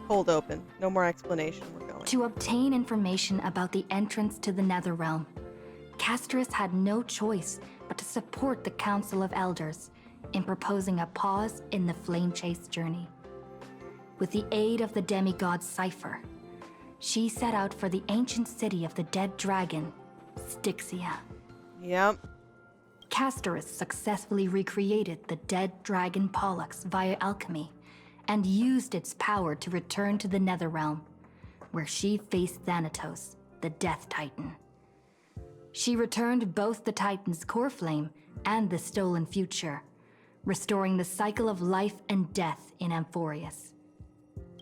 Cold open. No more explanation. We're going. To obtain information about the entrance to the Netherrealm, Castris had no choice but to support the Council of Elders in proposing a pause in the flame chase journey. With the aid of the demigod Cipher, she set out for the ancient city of the dead dragon, Styxia. Yep. Castris successfully recreated the dead dragon Pollux via alchemy and used its power to return to the Netherrealm, where she faced Thanatos, the Death Titan. She returned both the Titan's core flame and the stolen future, restoring the cycle of life and death in Amphoreus.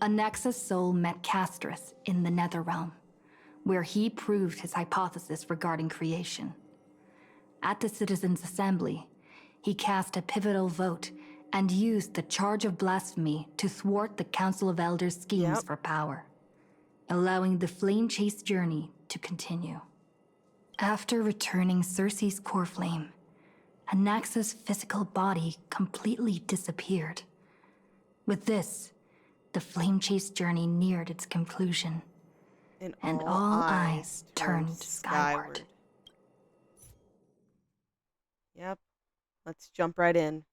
Anaxa's soul met Castris in the Netherrealm, where he proved his hypothesis regarding creation. At the Citizens' Assembly, he cast a pivotal vote and used the charge of blasphemy to thwart the Council of Elders' schemes for power, allowing the flame chase journey to continue. After returning Circe's core flame, Anaxa's physical body completely disappeared. With this, the flame chase journey neared its conclusion, and all eyes turned skyward. Yep. Let's jump right in.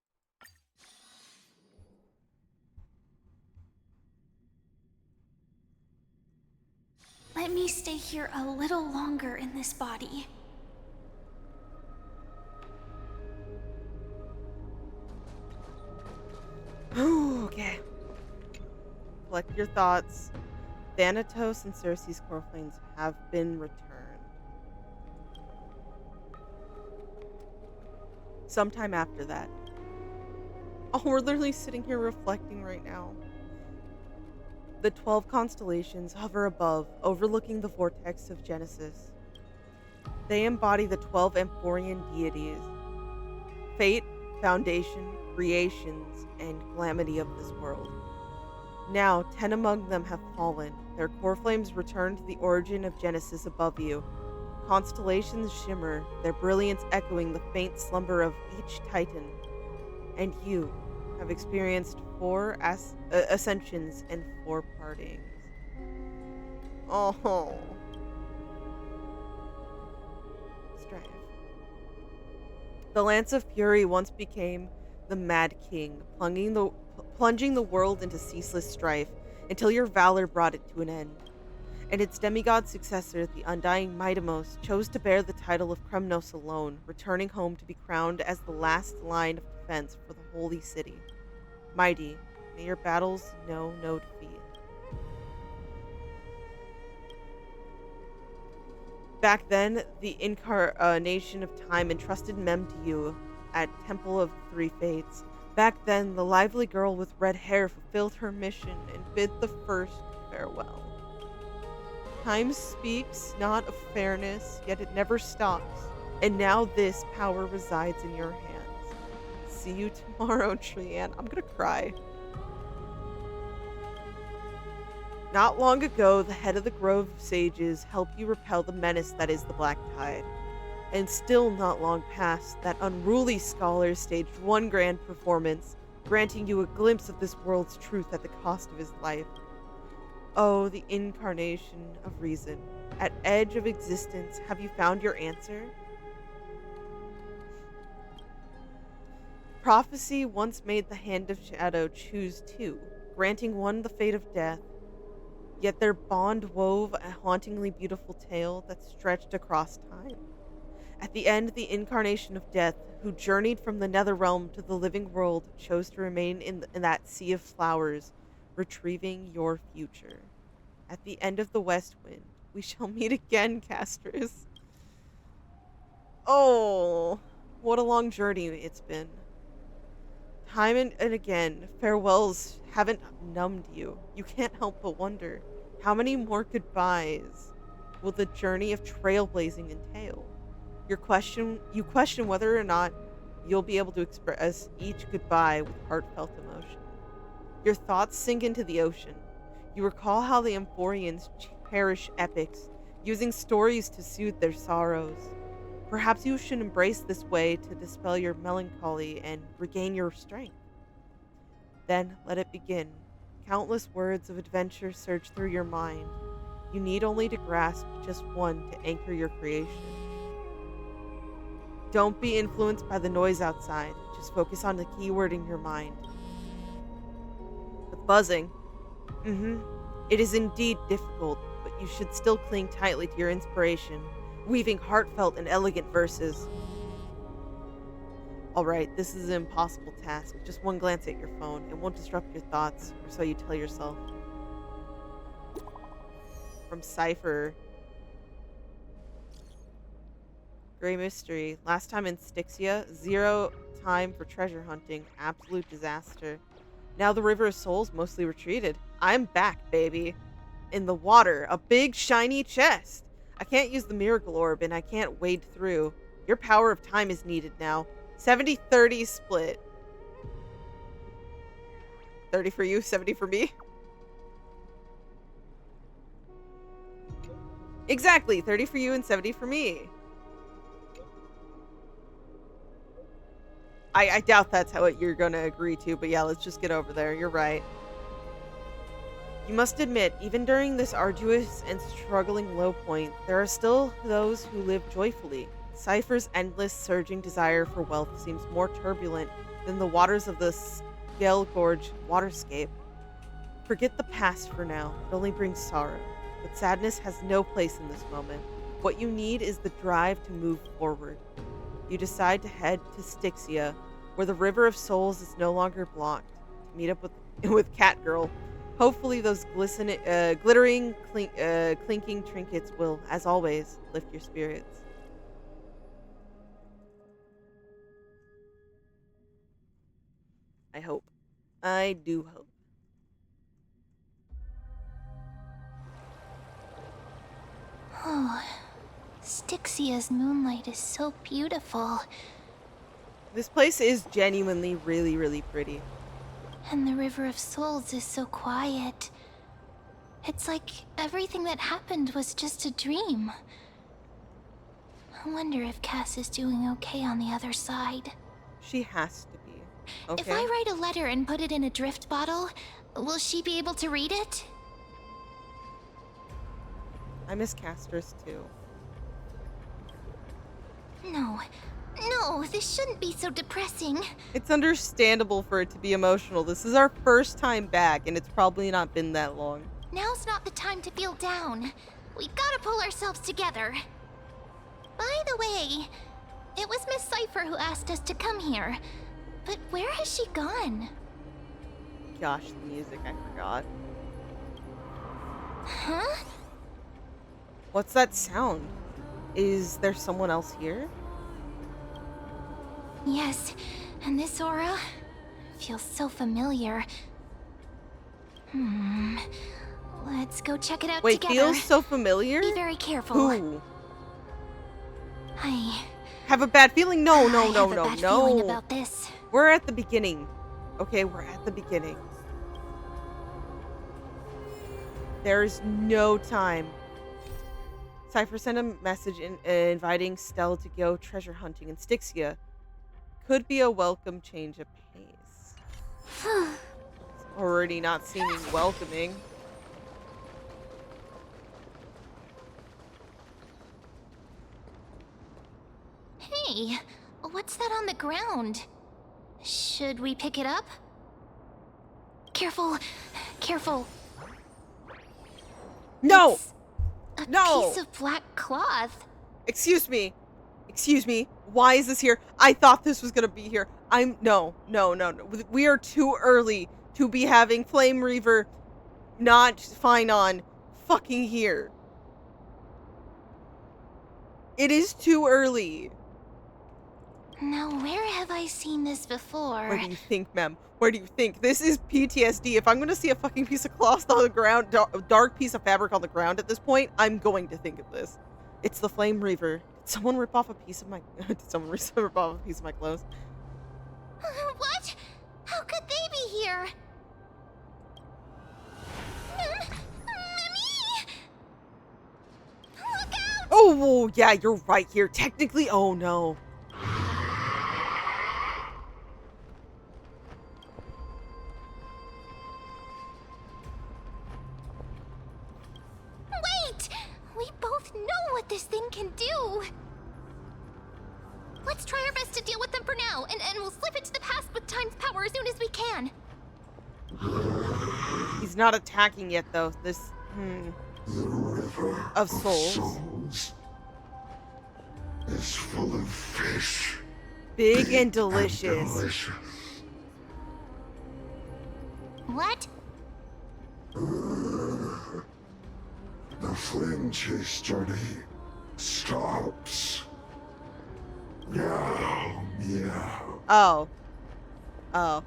Let me stay here a little longer in this body. Okay. Collect your thoughts. Thanatos and Circe's core flames have been returned. Sometime after that. Oh, we're literally sitting here reflecting right now. The 12 constellations hover above, overlooking the vortex of Genesis. They embody the 12 Amphorean deities: fate, foundation, creations, and calamity of this world. Now, 10 among them have fallen. Their core flames return to the origin of Genesis above you. Constellations shimmer, their brilliance echoing the faint slumber of each titan. And you have experienced 4 ascensions and 4 partings. Oh. Strife. The Lance of Fury once became the Mad King, plunging the world into ceaseless strife until your valor brought it to an end. And its demigod successor, the undying Midamos, chose to bear the title of Kremnos alone, returning home to be crowned as the last line of defense for the holy city. Mighty, may your battles know no defeat. Back then, the incarnation of time entrusted Mem to you at Temple of the Three Fates. Back then, the lively girl with red hair fulfilled her mission and bid the first farewell. Time speaks not of fairness, yet it never stops. And now this power resides in your hands. See you tomorrow, Trianne. I'm gonna cry. Not long ago, the head of the Grove of Sages helped you repel the menace that is the Black Tide. And still not long past, that unruly scholar staged one grand performance, granting you a glimpse of this world's truth at the cost of his life. Oh, the incarnation of reason. At edge of existence, have you found your answer? Prophecy once made the Hand of Shadow choose 2, granting one the fate of death. Yet their bond wove a hauntingly beautiful tale that stretched across time. At the end, the incarnation of death, who journeyed from the Netherrealm to the living world, chose to remain in that sea of flowers, retrieving your future. At the end of the West Wind, we shall meet again, Castris. Oh, what a long journey it's been. Time and again, farewells haven't numbed you. You can't help but wonder, how many more goodbyes will the journey of trailblazing entail? You question whether or not you'll be able to express each goodbye with heartfelt emotion. Your thoughts sink into the ocean. You recall how the Amphoreans cherish epics, using stories to soothe their sorrows. Perhaps you should embrace this way to dispel your melancholy and regain your strength. Then let it begin, Countless words of adventure surge through your mind. You need only to grasp just one to anchor your creation. Don't be influenced by the noise outside. Just focus on the keyword in your mind. With buzzing. It is indeed difficult, but you should still cling tightly to your inspiration, weaving heartfelt and elegant verses. Alright, this is an impossible task. Just one glance at your phone. It won't disrupt your thoughts, or so you tell yourself. From Cipher. Grey Mystery. Last time in Styxia, 0 time for treasure hunting. Absolute disaster. Now the River of Souls mostly retreated. I'm back, baby. In the water. A big, shiny chest. I can't use the miracle orb, and I can't wade through. Your power of time is needed now. 70-30 split. 30 for you, 70 for me? Exactly, 30 for you and 70 for me. I doubt that's how you're going to agree to, but yeah, let's just get over there. You're right. You must admit, even during this arduous and struggling low point, there are still those who live joyfully. Cipher's endless, surging desire for wealth seems more turbulent than the waters of the Scale Gorge waterscape. Forget the past for now. It only brings sorrow. But sadness has no place in this moment. What you need is the drive to move forward. You decide to head to Styxia, where the River of Souls is no longer blocked, to meet up with Catgirl. Hopefully those glittering, clinking trinkets will, as always, lift your spirits. I hope. I do hope. Oh, Styxia's moonlight is so beautiful. This place is genuinely really, really pretty. And the River of Souls is so quiet. It's like everything that happened was just a dream. I wonder if Cass is doing okay on the other side. She has to be. Okay. If I write a letter and put it in a drift bottle, will she be able to read it? I miss Casters too. No, this shouldn't be so depressing. It's understandable for it to be emotional. This is our first time back, and it's probably not been that long. Now's not the time to feel down. We gotta pull ourselves together. By the way, it was Miss Cipher who asked us to come here. But where has she gone? Gosh, the music, I forgot. Huh? What's that sound? Is there someone else here? Yes, and this aura feels so familiar. Let's go check it out Wait, together. feels so familiar? Be very careful. Who? I Have a bad feeling? No. I have a bad feeling about this. We're at the beginning. Okay, we're at the beginning. There's no time. Cipher sent a message inviting Stell to go treasure hunting in Styxia. Could be a welcome change of pace. It's already not seeming welcoming. Hey, what's that on the ground? Should we pick it up? Careful, careful. No! It's a No! piece of black cloth. Excuse me. Why is this here? I thought this was gonna be here. No. We are too early to be having Flame Reaver not fine on fucking here. It is too early. Now, where have I seen this before? Where do you think, ma'am? Where do you think? This is PTSD. If I'm gonna see a fucking piece of cloth on the ground, dark piece of fabric on the ground at this point, I'm going to think of this. It's the Flame Reaver. Did someone rip off a piece of my... Did someone rip off a piece of my clothes? What? How could they be here? Mummy! Look out! Oh, yeah, you're right here. Technically, oh no. know what this thing can do. Let's try our best to deal with them for now, and we'll slip into the past with time's power as soon as we can. He's not attacking yet, though. This, The river Of souls. souls is full of fish. big and delicious. Delicious. What? The flame chase journey stops. Meow, meow. Oh. Oh.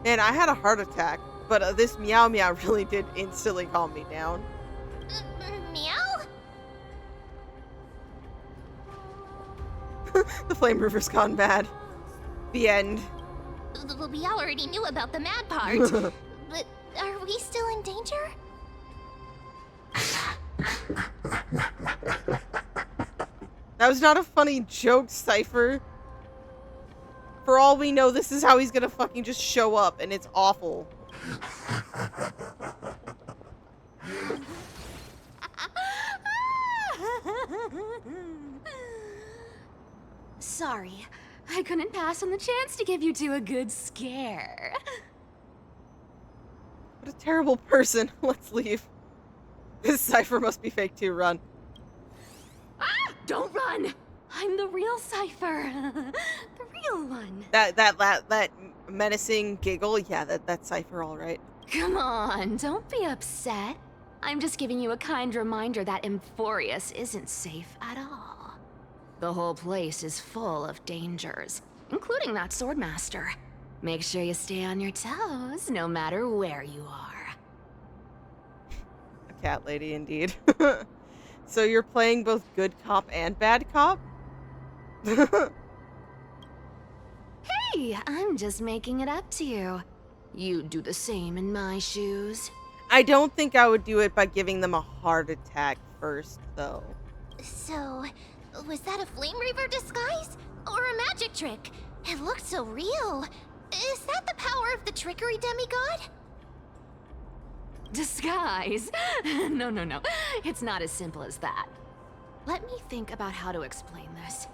Man, I had a heart attack, but this meow meow really did instantly calm me down. Meow? The Flame River's gone bad. The end. We already knew about the mad part. But are we still in danger? That was not a funny joke, Cipher. For all we know, this is how he's gonna fucking just show up, and it's awful. Sorry, I couldn't pass on the chance to give you two a good scare. What a terrible person. Let's leave. This Cipher must be fake too. Run. Ah! Don't run! I'm the real Cipher. The real one. That menacing giggle. Yeah, that's Cipher, all right. Come on, don't be upset. I'm just giving you a kind reminder that Amphoreus isn't safe at all. The whole place is full of dangers, including that swordmaster. Make sure you stay on your toes, no matter where you are. A cat lady, indeed. So you're playing both good cop and bad cop? Hey, I'm just making it up to you. You'd do the same in my shoes. I don't think I would do it by giving them a heart attack first, though. So, was that a Flame Reaver disguise? Or a magic trick? It looked so real. Is that the power of the trickery demigod? Disguise? No. It's not as simple as that. Let me think about how to explain this.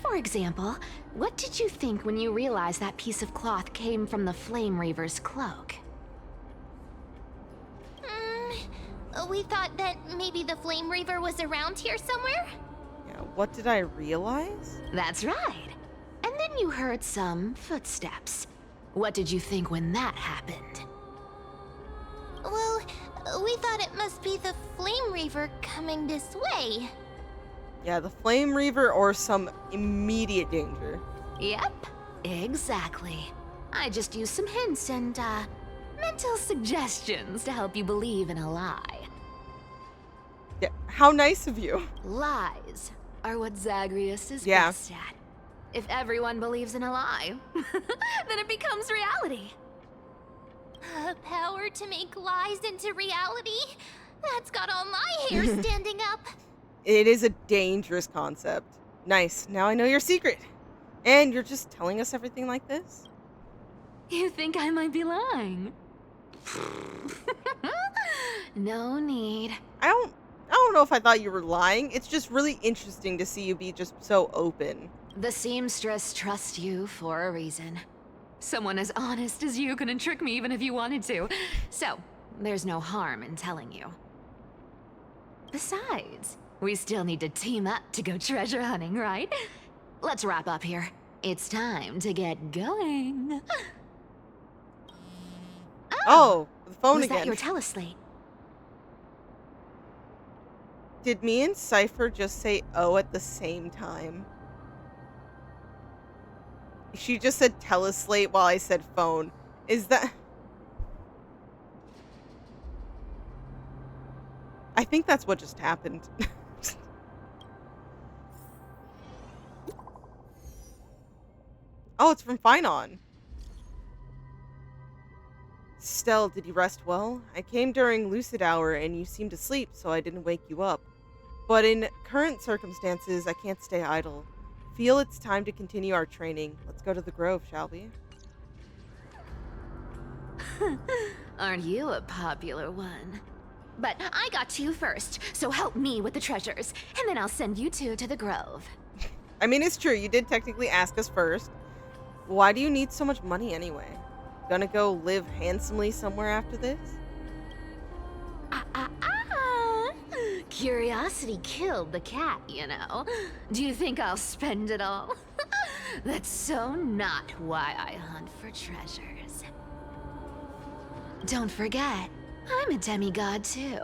For example, what did you think when you realized that piece of cloth came from the Flame Reaver's cloak? We thought that maybe the Flame Reaver was around here somewhere? Yeah, what did I realize? That's right. And then you heard some footsteps. What did you think when that happened? Well, we thought it must be the Flame Reaver coming this way. Yeah, the Flame Reaver or some immediate danger. Yep, exactly. I just used some hints and, mental suggestions to help you believe in a lie. Yeah, how nice of you. Lies are what Zagreus is Yeah. best at. If everyone believes in a lie, then it becomes reality. A power to make lies into reality? That's got all my hair standing up. It is a dangerous concept. Nice, now I know your secret. And you're just telling us everything like this? You think I might be lying? No need. I don't know if I thought you were lying. It's just really interesting to see you be just so open. The seamstress trusts you for a reason. Someone as honest as you couldn't trick me even if you wanted to. So, there's no harm in telling you. Besides, we still need to team up to go treasure hunting, right? Let's wrap up here. It's time to get going. Oh, the phone Was again. that your teleslate? Did me and Cipher just say oh at the same time? She just said teleslate while I said phone. Is that... I think that's what just happened. Oh, it's from Finon. Stell, did you rest well? I came during lucid hour and you seemed asleep, so I didn't wake you up. But in current circumstances, I can't stay idle. Feel it's time to continue our training. Let's go to the grove, shall we? Aren't you a popular one? But I got to you first, so help me with the treasures, and then I'll send you two to the Grove. I mean, it's true. You did technically ask us first. Why do you need so much money anyway? Gonna go live handsomely somewhere after this? Ah! Curiosity killed the cat, you know. Do you think I'll spend it all? That's so not why I hunt for treasures. Don't forget, I'm a demigod too.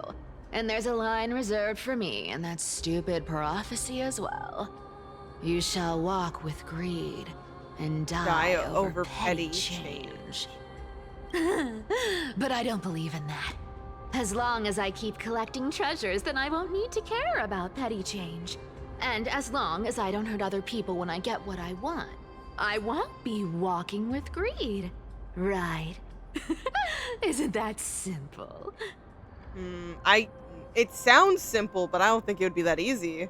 And there's a line reserved for me in that stupid prophecy as well. You shall walk with greed and die over petty change. But I don't believe in that. As long as I keep collecting treasures, then I won't need to care about petty change. And as long as I don't hurt other people when I get what I want, I won't be walking with greed. Right? Isn't that simple? It sounds simple, but I don't think it would be that easy.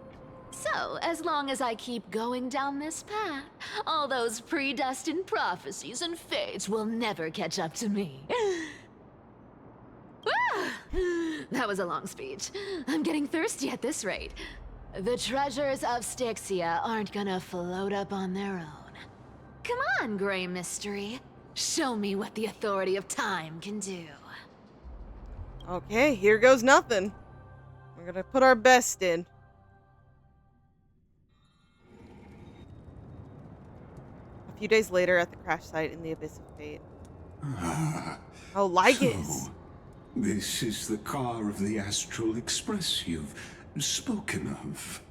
So, as long as I keep going down this path, all those predestined prophecies and fates will never catch up to me. Ah! That was a long speech. I'm getting thirsty at this rate. The treasures of Styxia aren't gonna float up on their own. Come on, Grey Mystery. Show me what the authority of time can do. Okay, here goes nothing. We're gonna put our best in. A few days later at the crash site in the Abyss of Fate. Oh, Lygus! So, this is the car of the Astral Express you've spoken of.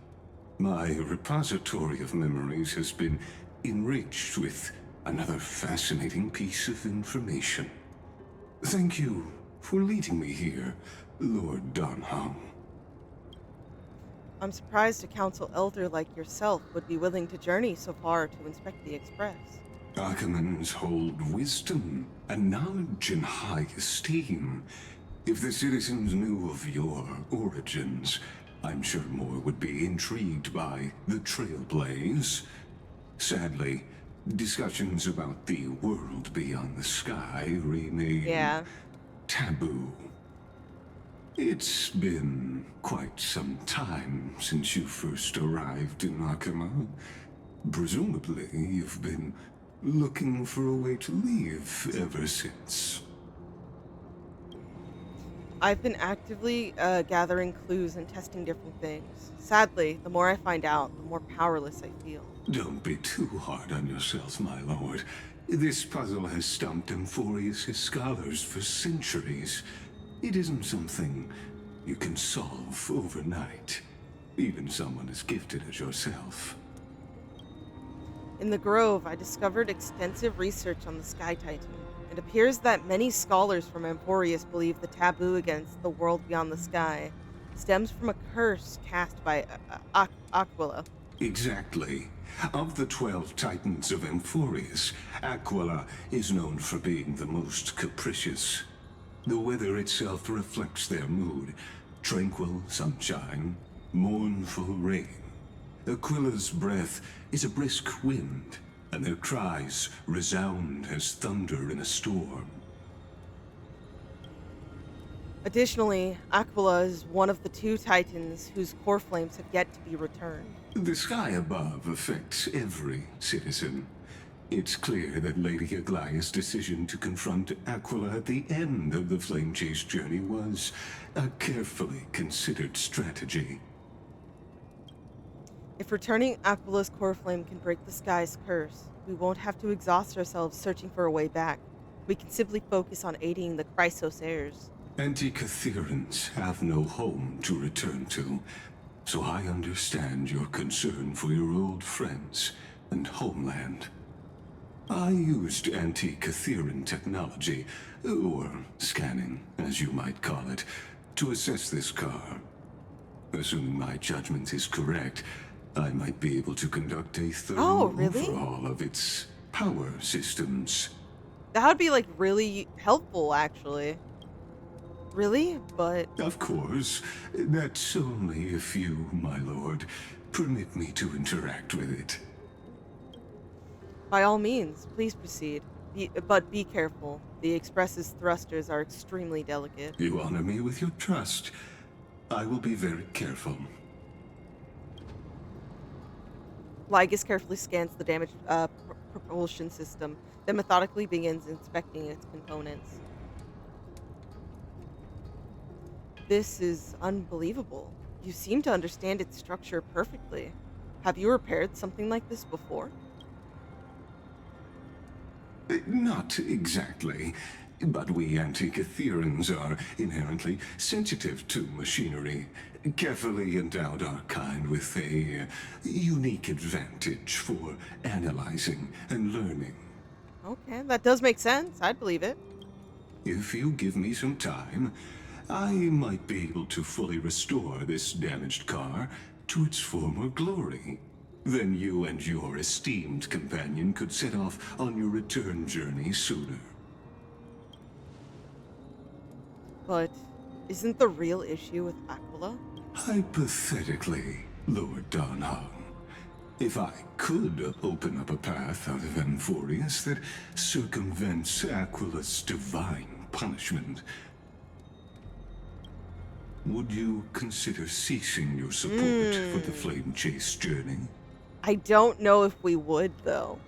My repository of memories has been enriched with another fascinating piece of information. Thank you for leading me here, Lord Non-Hoyo. I'm surprised a council elder like yourself would be willing to journey so far to inspect the Express. Archimans hold wisdom and knowledge in high esteem. If the citizens knew of your origins, I'm sure more would be intrigued by the trailblaze. Sadly, discussions about the world beyond the sky remain taboo. It's been quite some time since you first arrived in Akima. Presumably, you've been looking for a way to leave ever since. I've been actively gathering clues and testing different things. Sadly, the more I find out, the more powerless I feel. Don't be too hard on yourself, my lord. This puzzle has stumped Amphoreus' scholars for centuries. It isn't something you can solve overnight, even someone as gifted as yourself. In the Grove, I discovered extensive research on the Sky Titan. It appears that many scholars from Amphoreus believe the taboo against the world beyond the sky stems from a curse cast by Aquila. Exactly. Of the 12 Titans of Amphoreus, Aquila is known for being the most capricious. The weather itself reflects their mood. Tranquil sunshine, mournful rain. Aquila's breath is a brisk wind, and their cries resound as thunder in a storm. Additionally, Aquila is one of the 2 Titans whose core flames have yet to be returned. The sky above affects every citizen. It's clear that Lady Aglaya's decision to confront Aquila at the end of the Flame Chase journey was a carefully considered strategy. If returning Aquila's core flame can break the sky's curse, we won't have to exhaust ourselves searching for a way back. We can simply focus on aiding the Chrysos heirs. Anti-Catherians have no home to return to, so I understand your concern for your old friends and homeland. I used anti-Catherian technology, or scanning, as you might call it, to assess this car. Assuming my judgment is correct, I might be able to conduct a thorough overhaul of its power systems. That would be, like, really helpful, actually. Really? But... Of course. That's only if you, my lord, permit me to interact with it. By all means, please proceed. But be careful. The Express's thrusters are extremely delicate. You honor me with your trust. I will be very careful. Lygus carefully scans the damaged propulsion system, then methodically begins inspecting its components. This is unbelievable. You seem to understand its structure perfectly. Have you repaired something like this before? Not exactly, but we Antikytherians are inherently sensitive to machinery. Carefully endowed our kind with a unique advantage for analyzing and learning. Okay, that does make sense. I'd believe it. If you give me some time, I might be able to fully restore this damaged car to its former glory. Then you and your esteemed companion could set off on your return journey sooner. But isn't the real issue with Aquila? Hypothetically, Lord Donhong, if I could open up a path out of Amphoreus that circumvents Aquila's divine punishment, would you consider ceasing your support for the Flame Chase journey? I don't know if we would, though.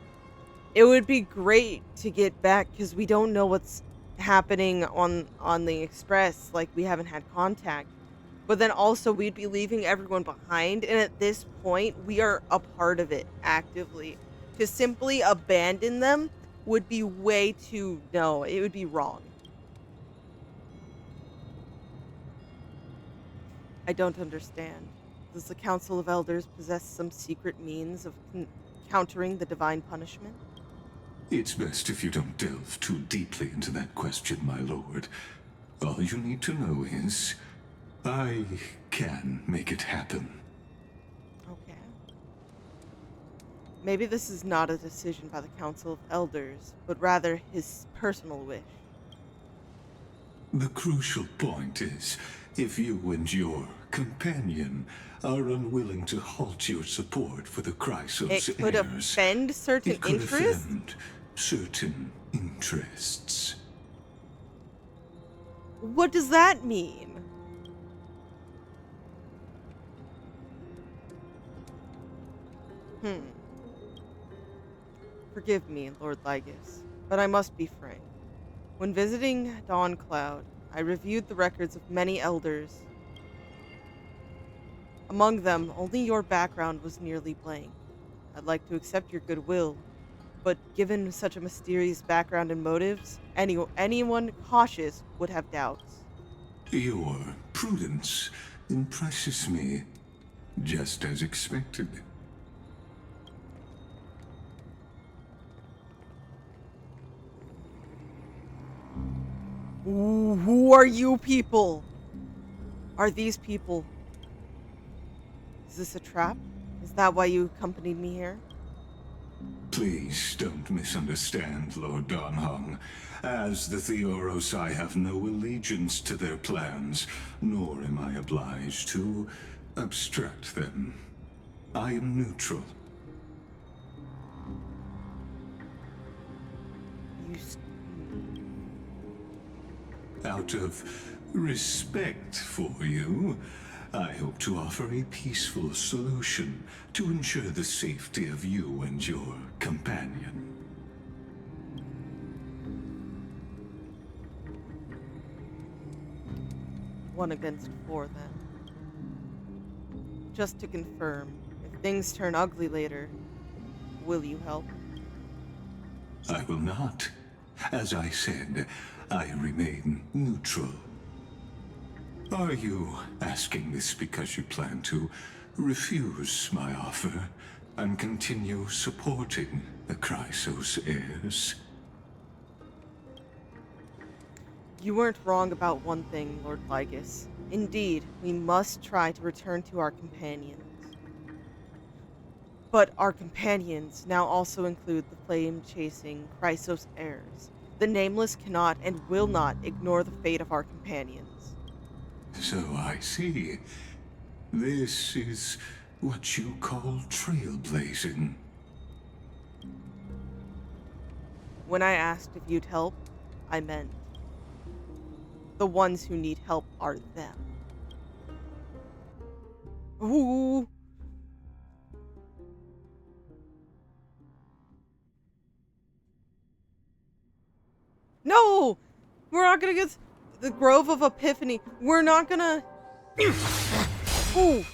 It would be great to get back, because we don't know what's happening on the Express. Like, we haven't had contact. But then also, we'd be leaving everyone behind, and at this point, we are a part of it actively. To simply abandon them would be way too... No, it would be wrong. I don't understand. Does the Council of Elders possess some secret means of countering the divine punishment? It's best if you don't delve too deeply into that question, my lord. All you need to know is, I can make it happen. Okay. Maybe this is not a decision by the Council of Elders, but rather his personal wish. The crucial point is, if you and your companion are unwilling to halt your support for the Chrysos It could heirs, offend certain it could interests? offend certain interests. What does that mean? Forgive me, Lord Lygus, but I must be frank. When visiting Dawn Cloud, I reviewed the records of many elders. Among them, only your background was nearly blank. I'd like to accept your goodwill, but given such a mysterious background and motives, anyone cautious would have doubts. Your prudence impresses me, just as expected. Ooh, who are you people? Are these people... Is this a trap? Is that why you accompanied me here? Please don't misunderstand, Lord Donhong. As the Theoros, I have no allegiance to their plans, nor am I obliged to obstruct them. I am neutral. Out of respect for you, I hope to offer a peaceful solution to ensure the safety of you and your companion. One against four, then. Just to confirm, if things turn ugly later, will you help? I will not. As I said, I remain neutral. Are you asking this because you plan to refuse my offer and continue supporting the Chrysos heirs? You weren't wrong about one thing, Lord Lygus. Indeed, we must try to return to our companions. But our companions now also include the flame-chasing Chrysos heirs. The Nameless cannot and will not ignore the fate of our companions. So I see. This is what you call trailblazing. When I asked if you'd help, I meant the ones who need help are them. Ooh. No! We're not gonna get the Grove of Epiphany. We're not gonna... Ooh.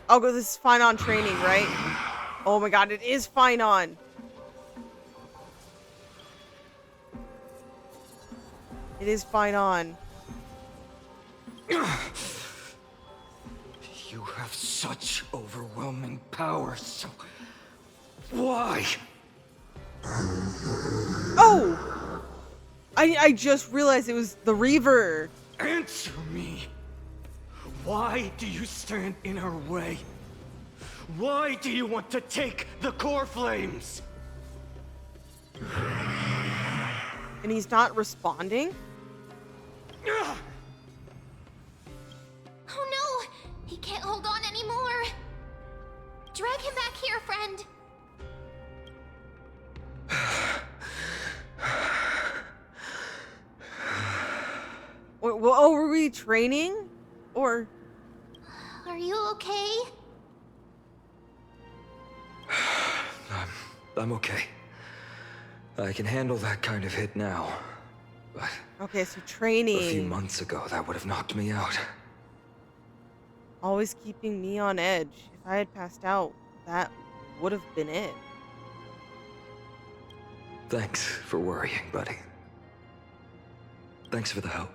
Oh, this is fine on training, right? Oh my god, it is fine on. It is fine on. You have such overwhelming power, so why? Oh! I just realized it was the Reaver. Answer me. Why do you stand in her way? Why do you want to take the core flames? And he's not responding? Oh no! He can't hold on anymore! Drag him back here, friend! Oh, were we training? Or... Are you okay? I'm okay. I can handle that kind of hit now. But okay, so training. a few months ago, that would have knocked me out. Always keeping me on edge. If I had passed out, that would have been it. Thanks for worrying, buddy. Thanks for the help.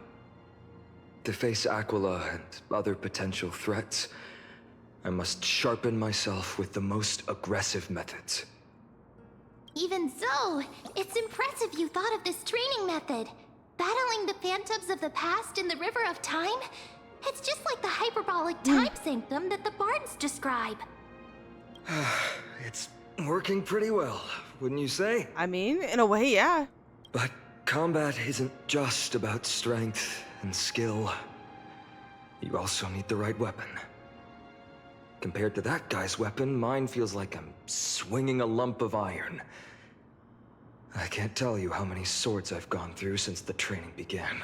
To face Aquila and other potential threats, I must sharpen myself with the most aggressive methods. Even so, it's impressive you thought of this training method. Battling the phantoms of the past in the River of Time? It's just like the hyperbolic time sanctum that the bards describe. It's working pretty well, wouldn't you say? I mean, in a way, yeah. But combat isn't just about strength and skill. You also need the right weapon. Compared to that guy's weapon, mine feels like I'm swinging a lump of iron. I can't tell you how many swords I've gone through since the training began.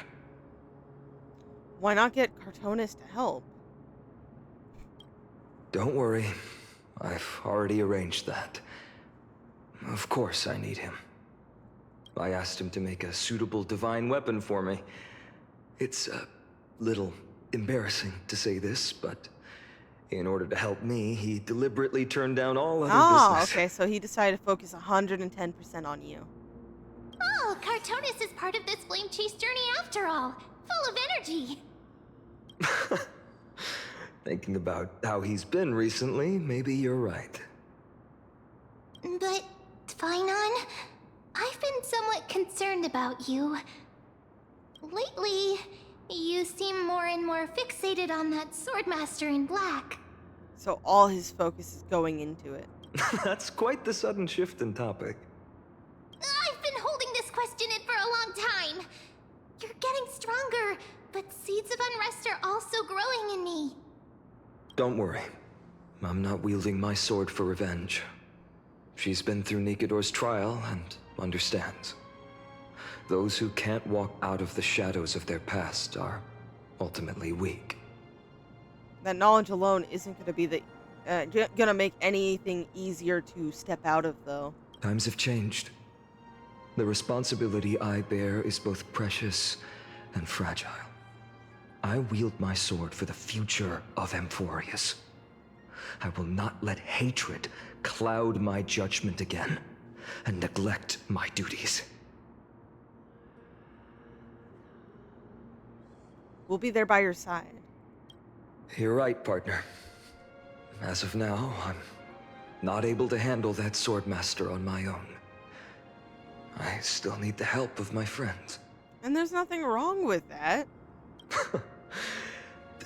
Why not get Cartonis to help? Don't worry. I've already arranged that. Of course I need him. I asked him to make a suitable divine weapon for me. It's a little embarrassing to say this, but in order to help me, he deliberately turned down all other business. Okay, so he decided to focus 110% on you. Oh, Cartonis is part of this flame chase journey after all. Full of energy. Thinking about how he's been recently, maybe you're right. But, Phynon, I've been somewhat concerned about you. Lately, you seem more and more fixated on that Swordmaster in black. So all his focus is going into it. That's quite the sudden shift in topic. I've been holding this question in for a long time. You're getting stronger, but seeds of unrest are also growing in me. Don't worry. I'm not wielding my sword for revenge. She's been through Nikador's trial and understands. Those who can't walk out of the shadows of their past are ultimately weak. That knowledge alone isn't going to be the gonna make anything easier to step out of, though. Times have changed. The responsibility I bear is both precious and fragile. I wield my sword for the future of Amphoreus. I will not let hatred cloud my judgment again and neglect my duties. We'll be there by your side. You're right, partner. As of now, I'm not able to handle that Swordmaster on my own. I still need the help of my friends. And there's nothing wrong with that.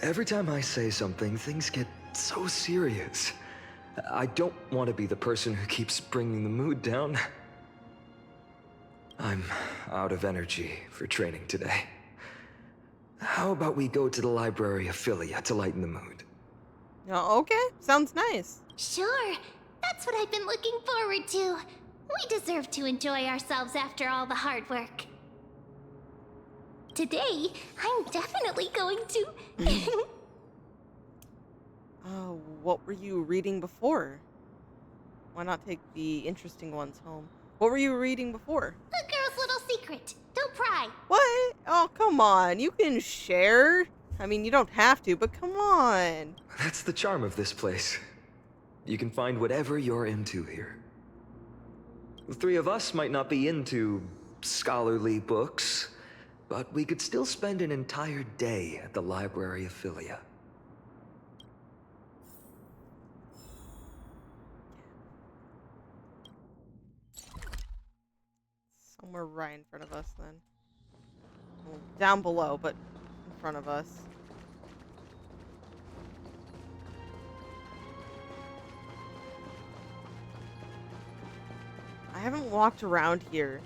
Every time I say something, things get so serious. I don't want to be the person who keeps bringing the mood down. I'm out of energy for training today. How about we go to the library of Philia to lighten the mood? Oh, okay, sounds nice. Sure, that's what I've been looking forward to. We deserve to enjoy ourselves after all the hard work. Today, I'm definitely going to... Oh, what were you reading before? Why not take the interesting ones home? What were you reading before? A girl's little secret. Don't pry. What? Oh, come on. You can share. I mean, you don't have to, but come on. That's the charm of this place. You can find whatever you're into here. The three of us might not be into scholarly books, but we could still spend an entire day at the Library of Philia. Somewhere right in front of us, then. Well, down below, but in front of us. I haven't walked around here,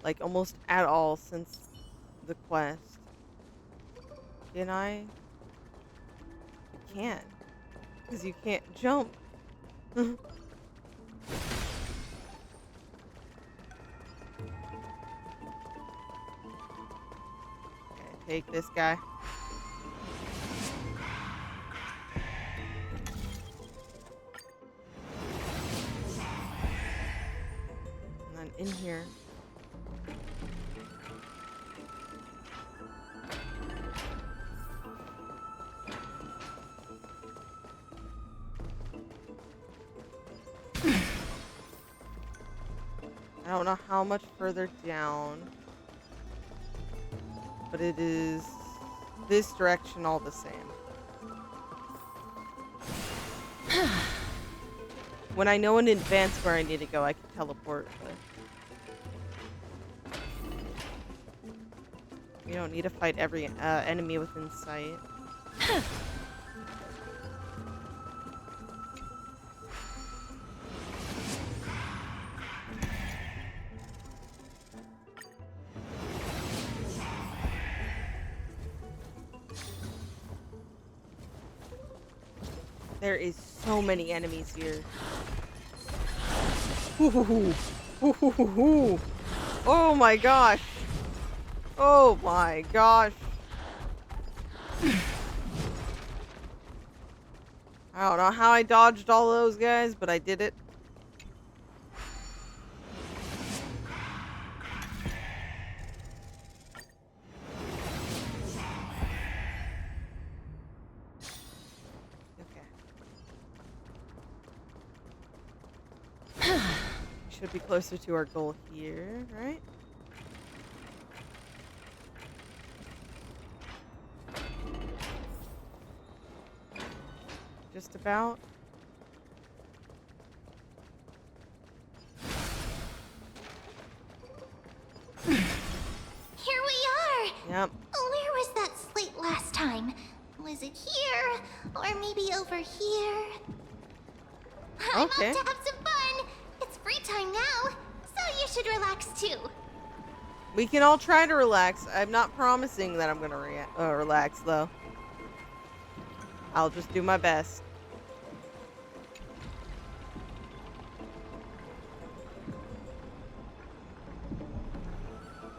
like, almost at all since the quest. Can I? I can't. Because you can't jump. Okay, take this guy. And then in here. I don't know how much further down, but it is this direction all the same. When I know in advance where I need to go, I can teleport, but you don't need to fight every enemy within sight. There is so many enemies here. Ooh. Ooh. Oh my gosh. Oh my gosh. I don't know how I dodged all those guys, but I did it. Should be closer to our goal here, right? Just about. Here we are! Yep. Where was that slate last time? Was it here? Or maybe over here? I'm Okay. up to have some fun! It's free time now, so you should relax too. We can all try to relax. I'm not promising that I'm gonna relax, though. I'll just do my best.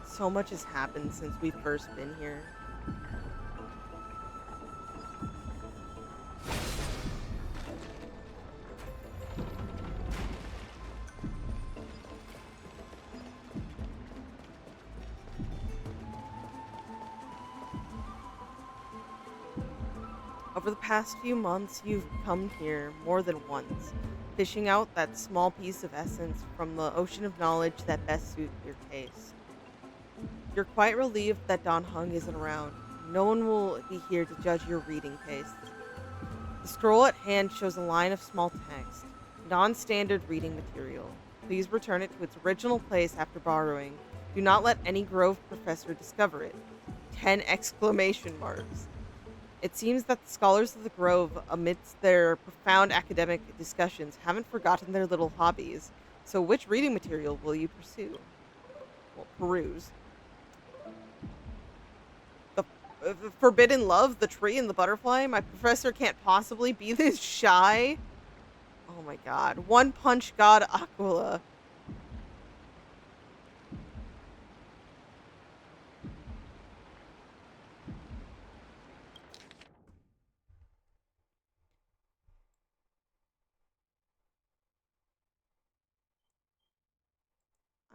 So much has happened since we've first been here. Over the past few months, you've come here more than once, fishing out that small piece of essence from the ocean of knowledge that best suits your taste. You're quite relieved that Don Hung isn't around. No one will be here to judge your reading tastes. The scroll at hand shows a line of small text, non-standard reading material. Please return it to its original place after borrowing. Do not let any Grove professor discover it. 10 exclamation marks. It seems that the scholars of the Grove, amidst their profound academic discussions, haven't forgotten their little hobbies. So which reading material will you pursue? Well, peruse. The Forbidden Love, the tree, and the butterfly? My professor can't possibly be this shy. Oh my god. One Punch God Aquila.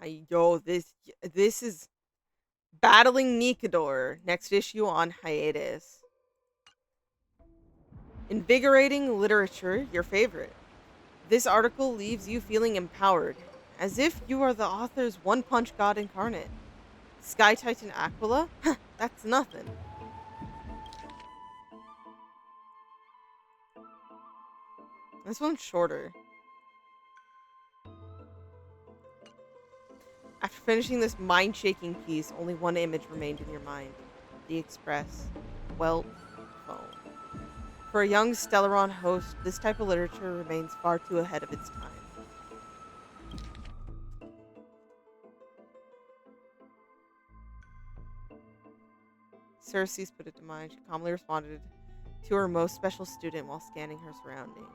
This is Battling Nikador. Next issue on hiatus. Invigorating literature, your favorite. This article leaves you feeling empowered, as if you are the author's one-punch god incarnate. Sky Titan Aquila? That's nothing. This one's shorter. After finishing this mind-shaking piece, only one image remained in your mind. The Express. Well, phone. For a young Stellaron host, this type of literature remains far too ahead of its time. Cersei's put it to mind. She calmly responded to her most special student while scanning her surroundings.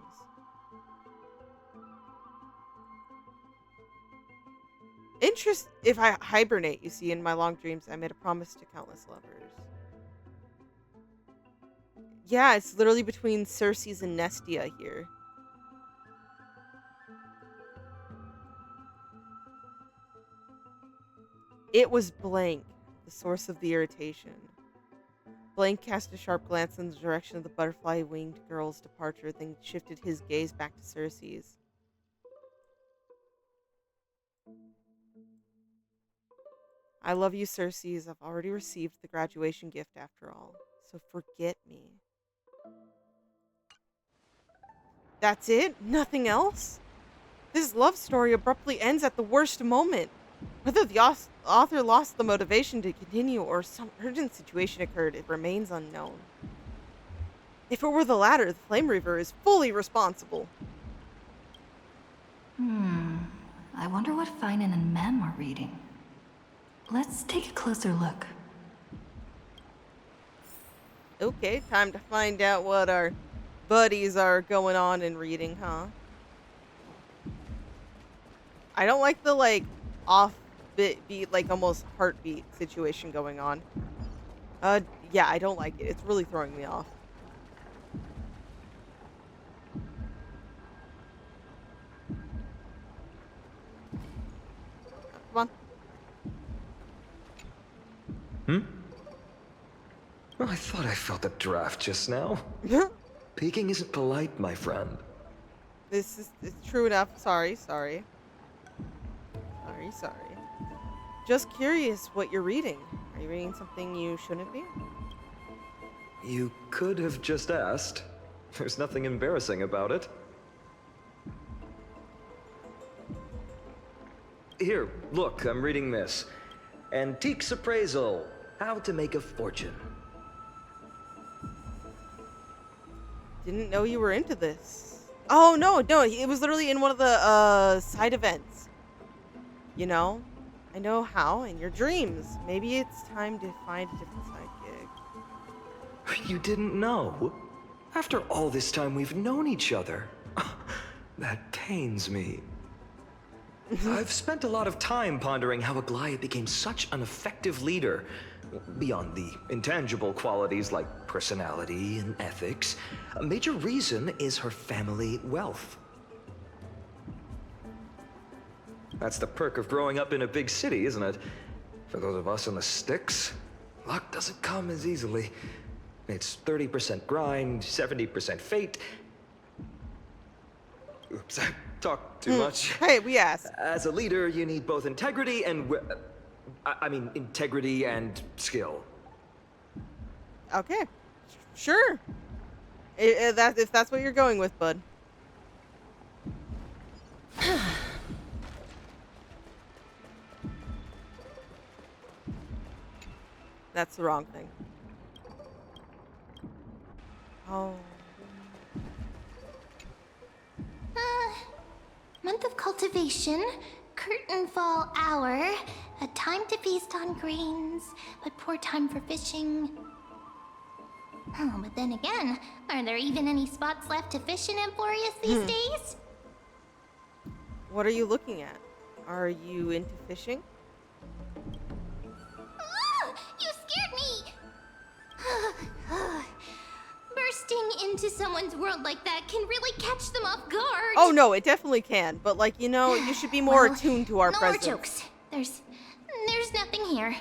If I hibernate, you see, in my long dreams, I made a promise to countless lovers. Yeah, it's literally between Cersei's and Nestia here. It was Blank, the source of the irritation. Blank cast a sharp glance in the direction of the butterfly-winged girl's departure, then shifted his gaze back to Cersei's. I love you, Cersei's. I've already received the graduation gift after all, so forget me. That's it? Nothing else? This love story abruptly ends at the worst moment. Whether the author lost the motivation to continue or some urgent situation occurred, it remains unknown. If it were the latter, the Flame Reaver is fully responsible. I wonder what Finan and Mem are reading. Let's take a closer look. Okay, time to find out what our buddies are going on and reading, huh? I don't like the, like, off-beat, like, almost heartbeat situation going on. Yeah, I don't like it. It's really throwing me off. Come on. Well, I thought I felt a draft just now. Peeking isn't polite, my friend. It's true enough. Sorry. Just curious what you're reading. Are you reading something you shouldn't be? You could have just asked. There's nothing embarrassing about it. Here, look, I'm reading this. Antiques Appraisal. How to Make a Fortune. Didn't know you were into this. Oh, no, it was literally in one of the side events. You know? I know how, in your dreams. Maybe it's time to find a different side gig. You didn't know? After all this time we've known each other. That pains me. I've spent a lot of time pondering how Aglaia became such an effective leader. Beyond the intangible qualities like personality and ethics, a major reason is her family wealth. That's the perk of growing up in a big city, isn't it? For those of us in the sticks, luck doesn't come as easily. It's 30% grind, 70% fate. Oops, I talked too much. Hey, we asked. As a leader, you need both integrity and... integrity and skill. Okay. Sure. If that's what you're going with, bud. That's the wrong thing. Oh. Month of cultivation, curtain fall hour, a time to feast on grains, but poor time for fishing. Oh, but then again, are there even any spots left to fish in Amphoreus these days? What are you looking at? Are you into fishing? You scared me! Bursting into someone's world like that can really catch them off guard. Oh no, it definitely can. But like, you know, you should be more attuned to our no presence. more jokes. There's nothing here.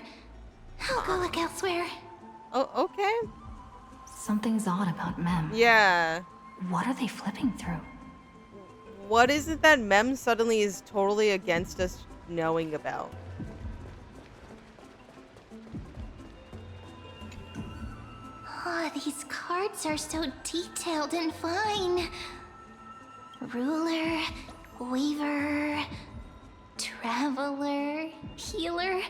I'll go look elsewhere. Oh, okay. Something's odd about Mem. Yeah. What are they flipping through? What is it that Mem suddenly is totally against us knowing about? Oh, these cards are so detailed and fine. Ruler, Weaver, Traveler, Healer.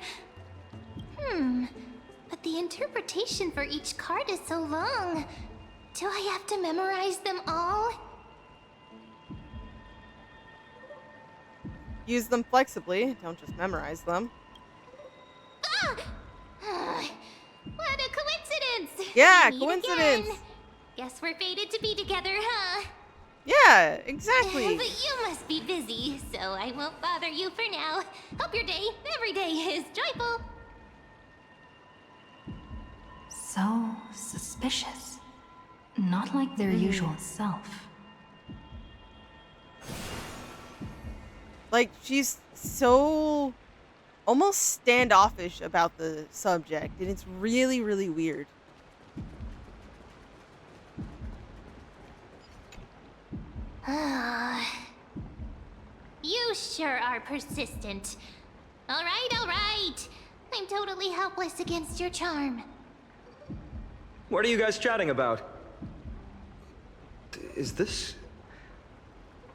But the interpretation for each card is so long. Do I have to memorize them all? Use them flexibly. Don't just memorize them. Ah! What a coincidence! Yeah, We meet coincidence. again. Guess we're fated to be together, huh? Yeah, exactly. But you must be busy, so I won't bother you for now. Hope your day, every day, is joyful. So suspicious. Not like their usual self. Like, she's so almost standoffish about the subject, and it's really, really weird. You sure are persistent. All right. I'm totally helpless against your charm. What are you guys chatting about? Is this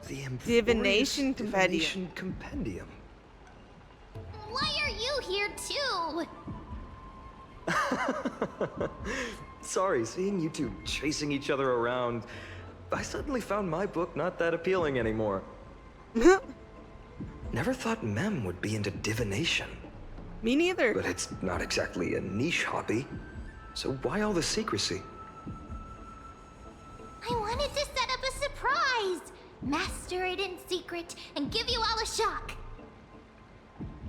the Amphoreus Divination Compendium. Divination Compendium? Why are you here too? Sorry, seeing you two chasing each other around, I suddenly found my book not that appealing anymore. Never thought Mem would be into divination. Me neither. But it's not exactly a niche hobby. So why all the secrecy? I wanted to set up a surprise! Master it in secret and give you all a shock.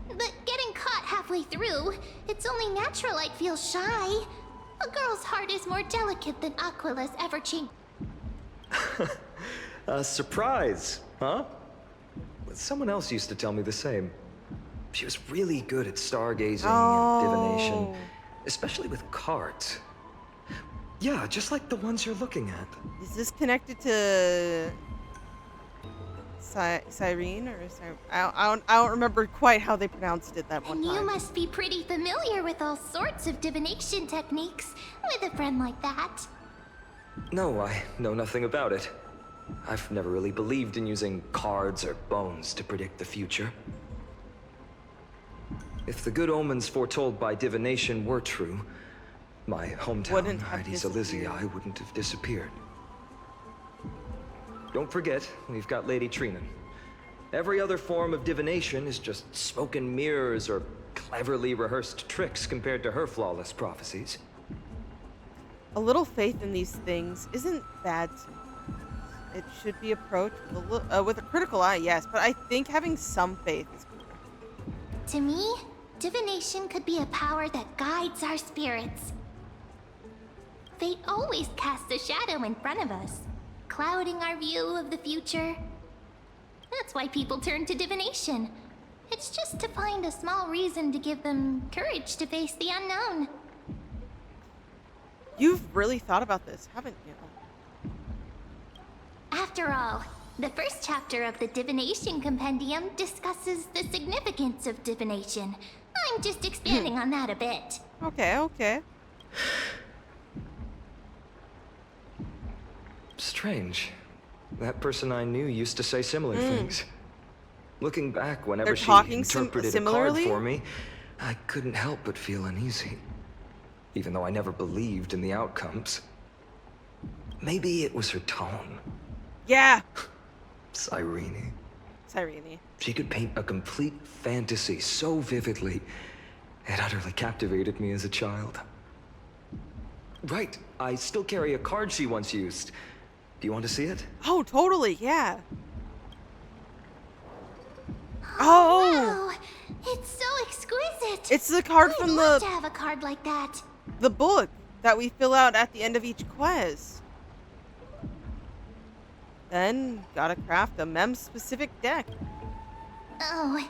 But getting caught halfway through, it's only natural I'd feel shy. A girl's heart is more delicate than Aquila's ever changed. A surprise, huh? Someone else used to tell me the same. She was really good at stargazing and divination, especially with cards. Yeah, just like the ones you're looking at. Is this connected to Cyrene or I don't remember quite how they pronounced it that one And time. you must be pretty familiar with all sorts of divination techniques with a friend like that. No, I know nothing about it. I've never really believed in using cards or bones to predict the future. If the good omens foretold by divination were true, my hometown, Wouldn't have Hydes disappeared. Elysiae, wouldn't have disappeared. Don't forget, we've got Lady Trina. Every other form of divination is just smoke and mirrors or cleverly rehearsed tricks compared to her flawless prophecies. A little faith in these things isn't bad. It should be approached with a critical eye, yes, but I think having some faith is cool. To me, divination could be a power that guides our spirits. Fate always casts a shadow in front of us, clouding our view of the future. That's why people turn to divination. It's just to find a small reason to give them courage to face the unknown. You've really thought about this, haven't you? After all, the first chapter of the Divination Compendium discusses the significance of divination. I'm just expanding on that a bit. Okay. Strange. That person I knew used to say similar things. Looking back, whenever They're she talking interpreted a card similarly? for me, I couldn't help but feel uneasy. Even though I never believed in the outcomes. Maybe it was her tone. Yeah. Cyrene. Cyrene. She could paint a complete fantasy so vividly, it utterly captivated me as a child. Right, I still carry a card she once used. Do you want to see it? Oh, totally, yeah. Oh! Wow, it's so exquisite. It's the card I'd from love to have a card like that. the book that we fill out at the end of each quest. Then, gotta craft a Mem-specific deck. Oh,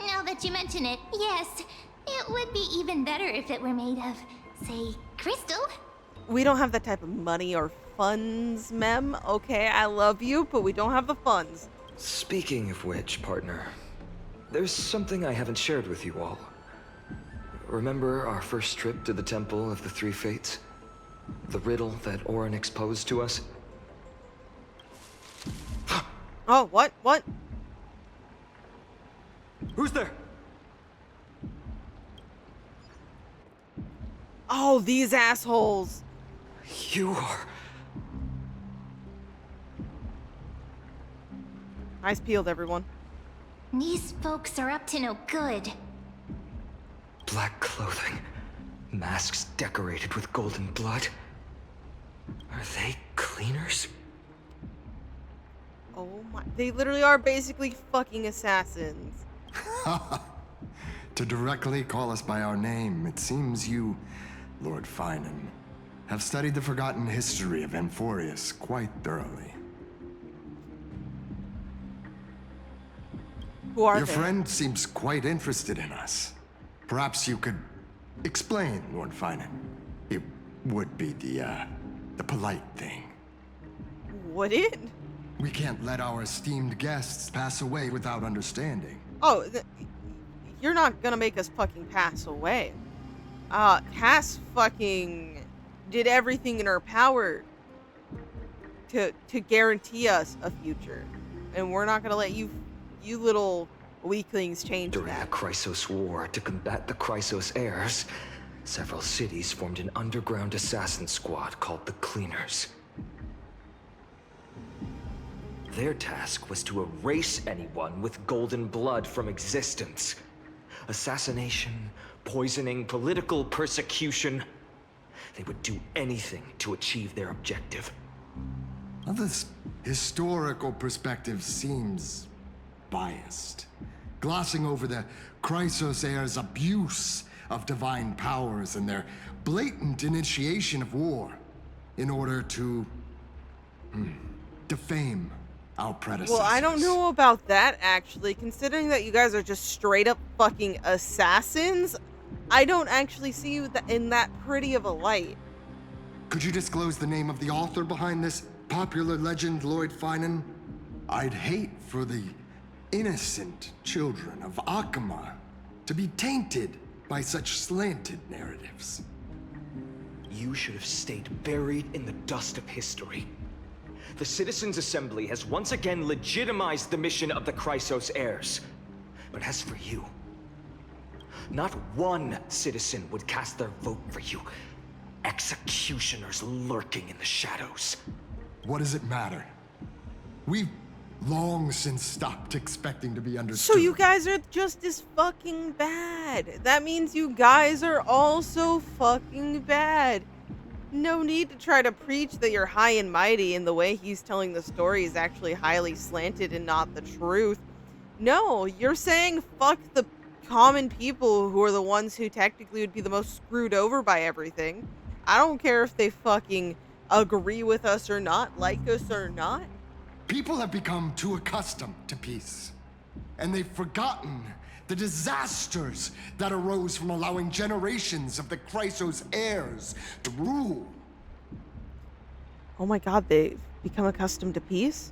Now that you mention it, yes. It would be even better if it were made of, say, crystal. We don't have that type of money or funds, Mem. Okay, I love you, but we don't have the funds. Speaking of which, partner, there's something I haven't shared with you all. Remember our first trip to the Temple of the Three Fates? The riddle that Orin exposed to us? Oh, what? What? Who's there? Oh, these assholes. You are... Eyes peeled, everyone. These folks are up to no good. Black clothing, masks decorated with golden blood. Are they cleaners? Oh my. They literally are basically fucking assassins. To directly call us by our name, it seems you, Lord Finan, have studied the forgotten history of Amphoreus quite thoroughly. Who are Your they? friend seems quite interested in us. Perhaps you could explain, Lord Finan. It would be the polite thing. Would it? We can't let our esteemed guests pass away without understanding. Oh, you're not gonna make us fucking pass away. Cass fucking did everything in her power to guarantee us a future. And we're not gonna let you little weaklings change During that. the Chrysos War, to combat the Chrysos heirs, several cities formed an underground assassin squad called the Cleaners. Their task was to erase anyone with golden blood from existence. Assassination, poisoning, political persecution. They would do anything to achieve their objective. Well, this historical perspective seems biased, glossing over the Chrysos heirs' abuse of divine powers and their blatant initiation of war in order to defame our predecessors. Well, I don't know about that, actually. Considering that you guys are just straight up fucking assassins, I don't actually see you in that pretty of a light. Could you disclose the name of the author behind this popular legend, Lord Finan? I'd hate for the innocent children of Akama to be tainted by such slanted narratives. You should have stayed buried in the dust of history. The Citizens' Assembly has once again legitimized the mission of the Chrysos heirs. But as for you, not one citizen would cast their vote for you. Executioners lurking in the shadows. What does it matter? We've long since stopped expecting to be understood. So you guys are just as fucking bad. That means you guys are also fucking bad. No need to try to preach that you're high and mighty and the way he's telling the story is actually highly slanted and not the truth. No, you're saying fuck the common people who are the ones who technically would be the most screwed over by everything. I don't care if they fucking agree with us or not, like us or not. People have become too accustomed to peace, and they've forgotten the disasters that arose from allowing generations of the Chrysos heirs to rule. Oh my god, they've become accustomed to peace?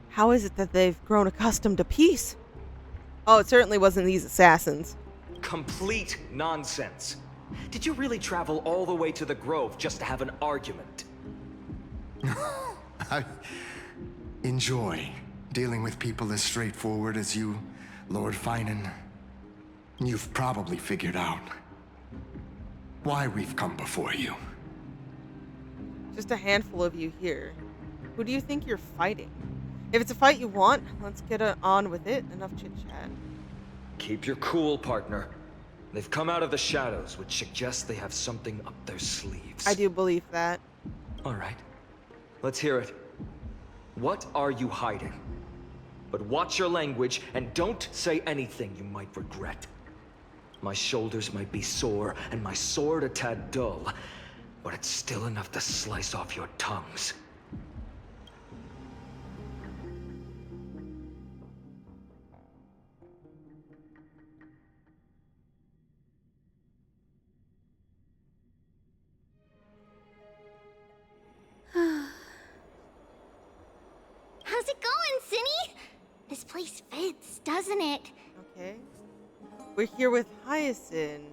How is it that they've grown accustomed to peace? Oh, it certainly wasn't these assassins. Complete nonsense. Did you really travel all the way to the Grove just to have an argument? I enjoy dealing with people as straightforward as you, Lord Finan. You've probably figured out why we've come before you. Just a handful of you here. Who do you think you're fighting? If it's a fight you want, let's get on with it. Enough chit-chat. Keep your cool, partner. They've come out of the shadows, which suggests they have something up their sleeves. I do believe that. All right. Let's hear it. What are you hiding? But watch your language and don't say anything you might regret. My shoulders might be sore and my sword a tad dull, but it's still enough to slice off your tongues. place fits, doesn't it? Okay. We're here with Hyacinth.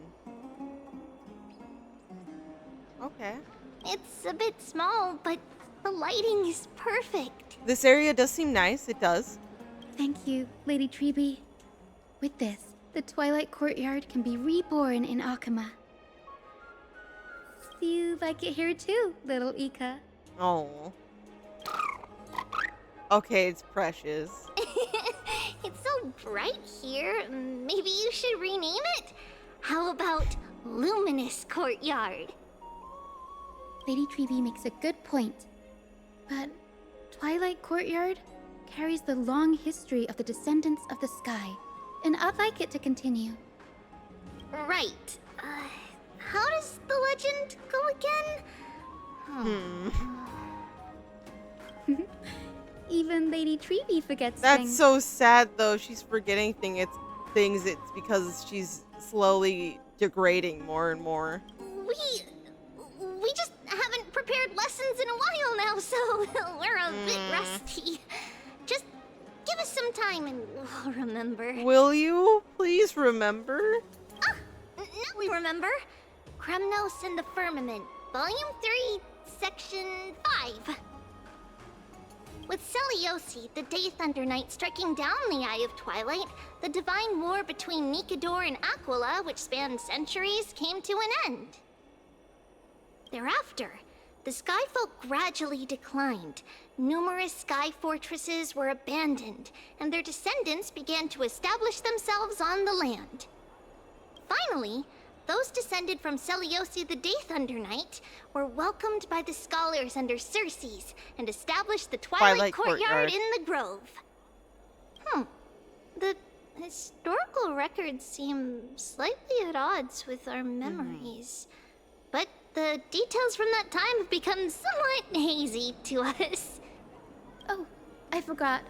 Okay. It's a bit small, but the lighting is perfect. This area does seem nice. It does. Thank you, Lady Treby. With this, the Twilight Courtyard can be reborn in Akama. Do you like it here too, little Ika? Oh. Okay, it's precious. It's so bright here. Maybe you should rename it? How about Luminous Courtyard? Lady Treby makes a good point. But Twilight Courtyard carries the long history of the descendants of the sky, and I'd like it to continue. Right. How does the legend go again? Even Lady Treby forgets That's things. so sad, though. She's forgetting things. It's because she's slowly degrading more and more. We just haven't prepared lessons in a while now, so we're a bit rusty. Just give us some time and we'll remember. Will you please remember? Now we remember. Kremnos and the Firmament, Volume 3, Section 5. With Seliosi, the Day Thunder Knight, striking down the Eye of Twilight, the divine war between Nikador and Aquila, which spanned centuries, came to an end. Thereafter, the Skyfolk gradually declined. Numerous sky fortresses were abandoned, and their descendants began to establish themselves on the land. Finally, those descended from Seliosi the Day Thunder Knight were welcomed by the scholars under Circes and established the Twilight Courtyard in the Grove. The historical records seem slightly at odds with our memories. But the details from that time have become somewhat hazy to us. Oh, I forgot.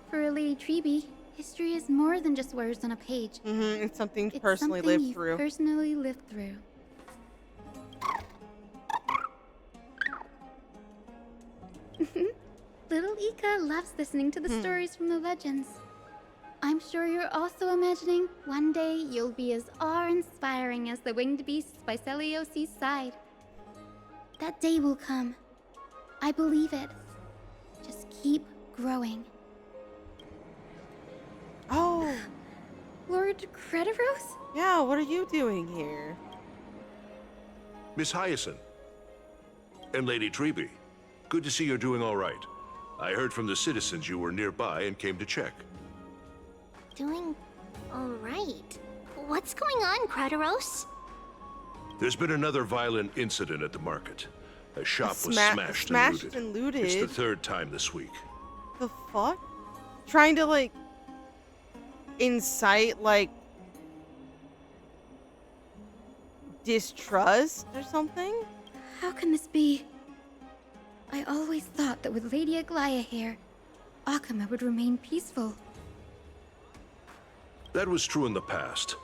For Lady Treby, history is more than just words on a page. It's something It's personally something lived you've through. personally lived through. Little Ika loves listening to the stories from the legends. I'm sure you're also imagining one day you'll be as awe-inspiring as the winged beasts by Seliosi's side. That day will come. I believe it. Just keep growing. Oh, Lord Crediros? yeah, what are you doing here? Miss Hyacinth. And Lady Treby. Good to see you're doing all right. I heard from the citizens you were nearby and came to check. Doing all right. What's going on, Crediros? There's been another violent incident at the market. A shop was smashed and looted. It's the third time this week. The fuck? Trying to, incite, distrust or something? How can this be? I always thought that with Lady Aglaya here, Akama would remain peaceful. That was true in the past.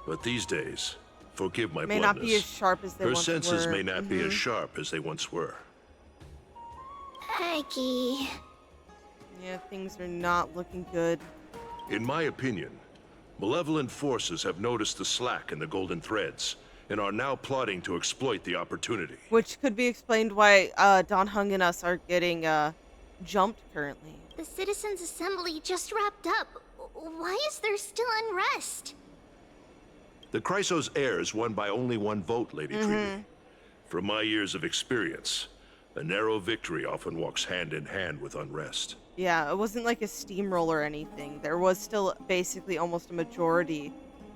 But these days, forgive my May bluntness, not be as sharp as they her once senses were. may not be as sharp as they once were. Aggie. Yeah, things are not looking good. In my opinion, malevolent forces have noticed the slack in the golden threads and are now plotting to exploit the opportunity. Which could be explained why Don Hung and us are getting jumped currently. The Citizens' Assembly just wrapped up. Why is there still unrest? The Chrysos heirs won by only one vote, Lady Treby. From my years of experience, a narrow victory often walks hand in hand with unrest. Yeah, it wasn't like a steamroller or anything. There was still basically almost a majority.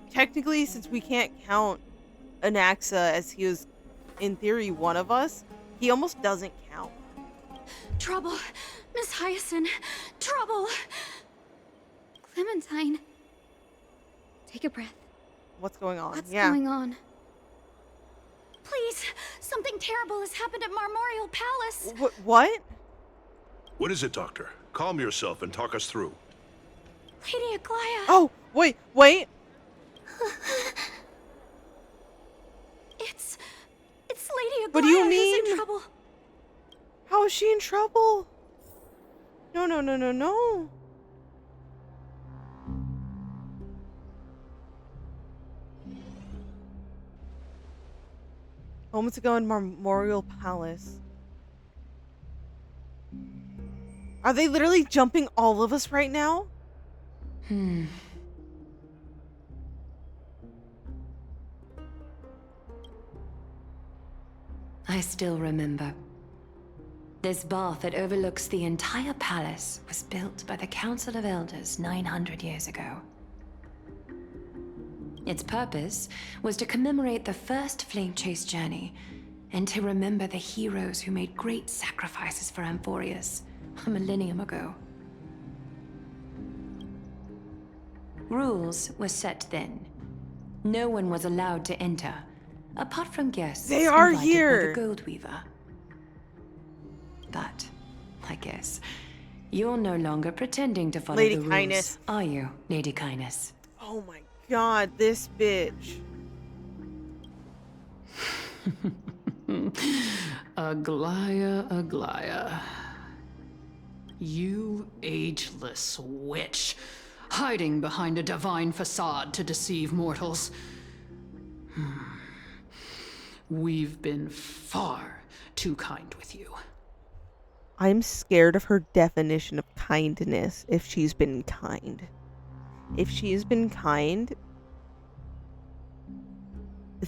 Technically, since we can't count Anaxa as he was, in theory, one of us, he almost doesn't count. Trouble! Miss Hyacinth! Trouble! Clementine. Take a breath. What's going on? What's yeah. going on? Please, something terrible has happened at Marmorial Palace. What? What is it, Doctor? Calm yourself and talk us through. Lady Aglaya. Oh, wait. It's Lady Aglaya What do you who's mean? in trouble. How is she in trouble? No. Moments ago in Memorial Palace. Are they literally jumping all of us right now? I still remember. This bath that overlooks the entire palace was built by the Council of Elders 900 years ago. Its purpose was to commemorate the first flame chase journey and to remember the heroes who made great sacrifices for Amphoreus a millennium ago. Rules were set then. No one was allowed to enter, apart from guests They are invited here. by the Gold Weaver. But, I guess, you're no longer pretending to follow Lady the rules, Kindness. are you, Lady Kindness? Oh my god, this bitch. Aglaya. You ageless witch, hiding behind a divine facade to deceive mortals. We've been far too kind with you. I'm scared of her definition of kindness if she's been kind. If she's been kind,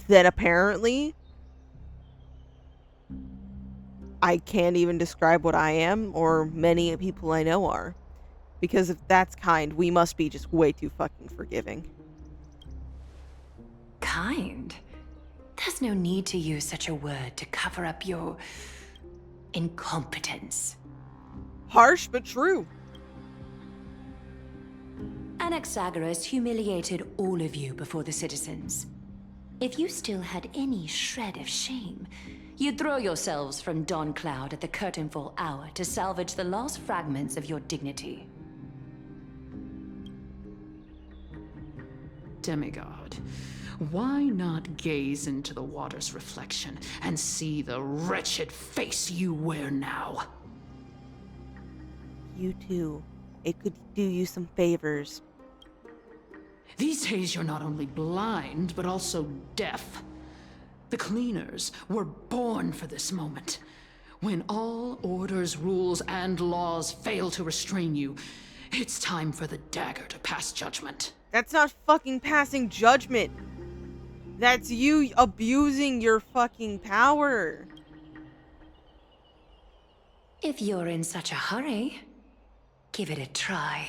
then apparently I can't even describe what I am or many people I know are. Because if that's kind, we must be just way too fucking forgiving. Kind? There's no need to use such a word to cover up your incompetence. Harsh, but true. Anaxagoras humiliated all of you before the citizens. If you still had any shred of shame, you'd throw yourselves from Dawn Cloud at the curtainfall hour to salvage the last fragments of your dignity. Demigod, why not gaze into the water's reflection and see the wretched face you wear now? You too. It could do you some favors. These days you're not only blind, but also deaf. The cleaners were born for this moment. When all orders, rules, and laws fail to restrain you, it's time for the dagger to pass judgment. That's not fucking passing judgment. That's you abusing your fucking power. If you're in such a hurry, give it a try.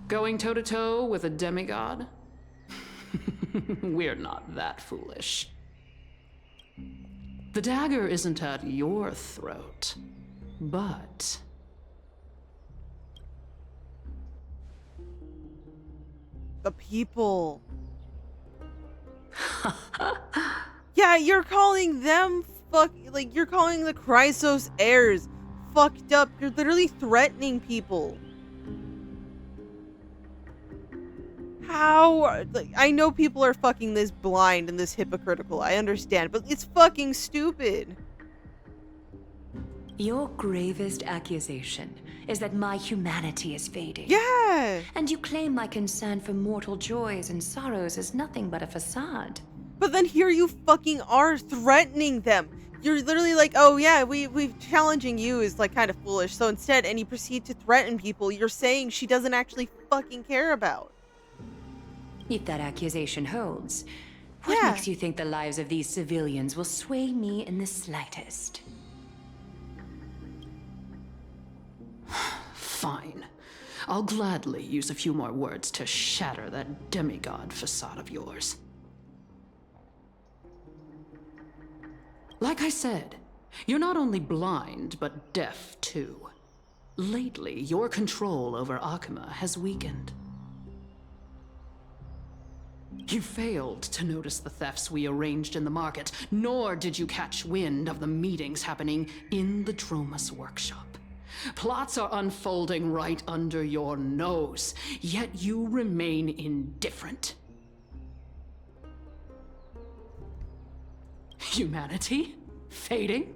Going toe-to-toe with a demigod? We're not that foolish. The dagger isn't at your throat, but... The people. Yeah, you're calling them you're calling the Chrysos heirs fucked up. You're literally threatening people. How? I know people are fucking this blind and this hypocritical. I understand, but it's fucking stupid. Your gravest accusation is that my humanity is fading. Yeah. And you claim my concern for mortal joys and sorrows is nothing but a facade. But then here you fucking are threatening them. You're literally like, oh yeah, we challenging you is like kind of foolish. So instead, and you proceed to threaten people you're saying she doesn't actually fucking care about. If that accusation holds, what makes you think the lives of these civilians will sway me in the slightest? Fine. I'll gladly use a few more words to shatter that demigod facade of yours. Like I said, you're not only blind, but deaf too. Lately, your control over Akima has weakened. You failed to notice the thefts we arranged in the market, nor did you catch wind of the meetings happening in the Dromus workshop. Plots are unfolding right under your nose, yet you remain indifferent. Humanity? Fading?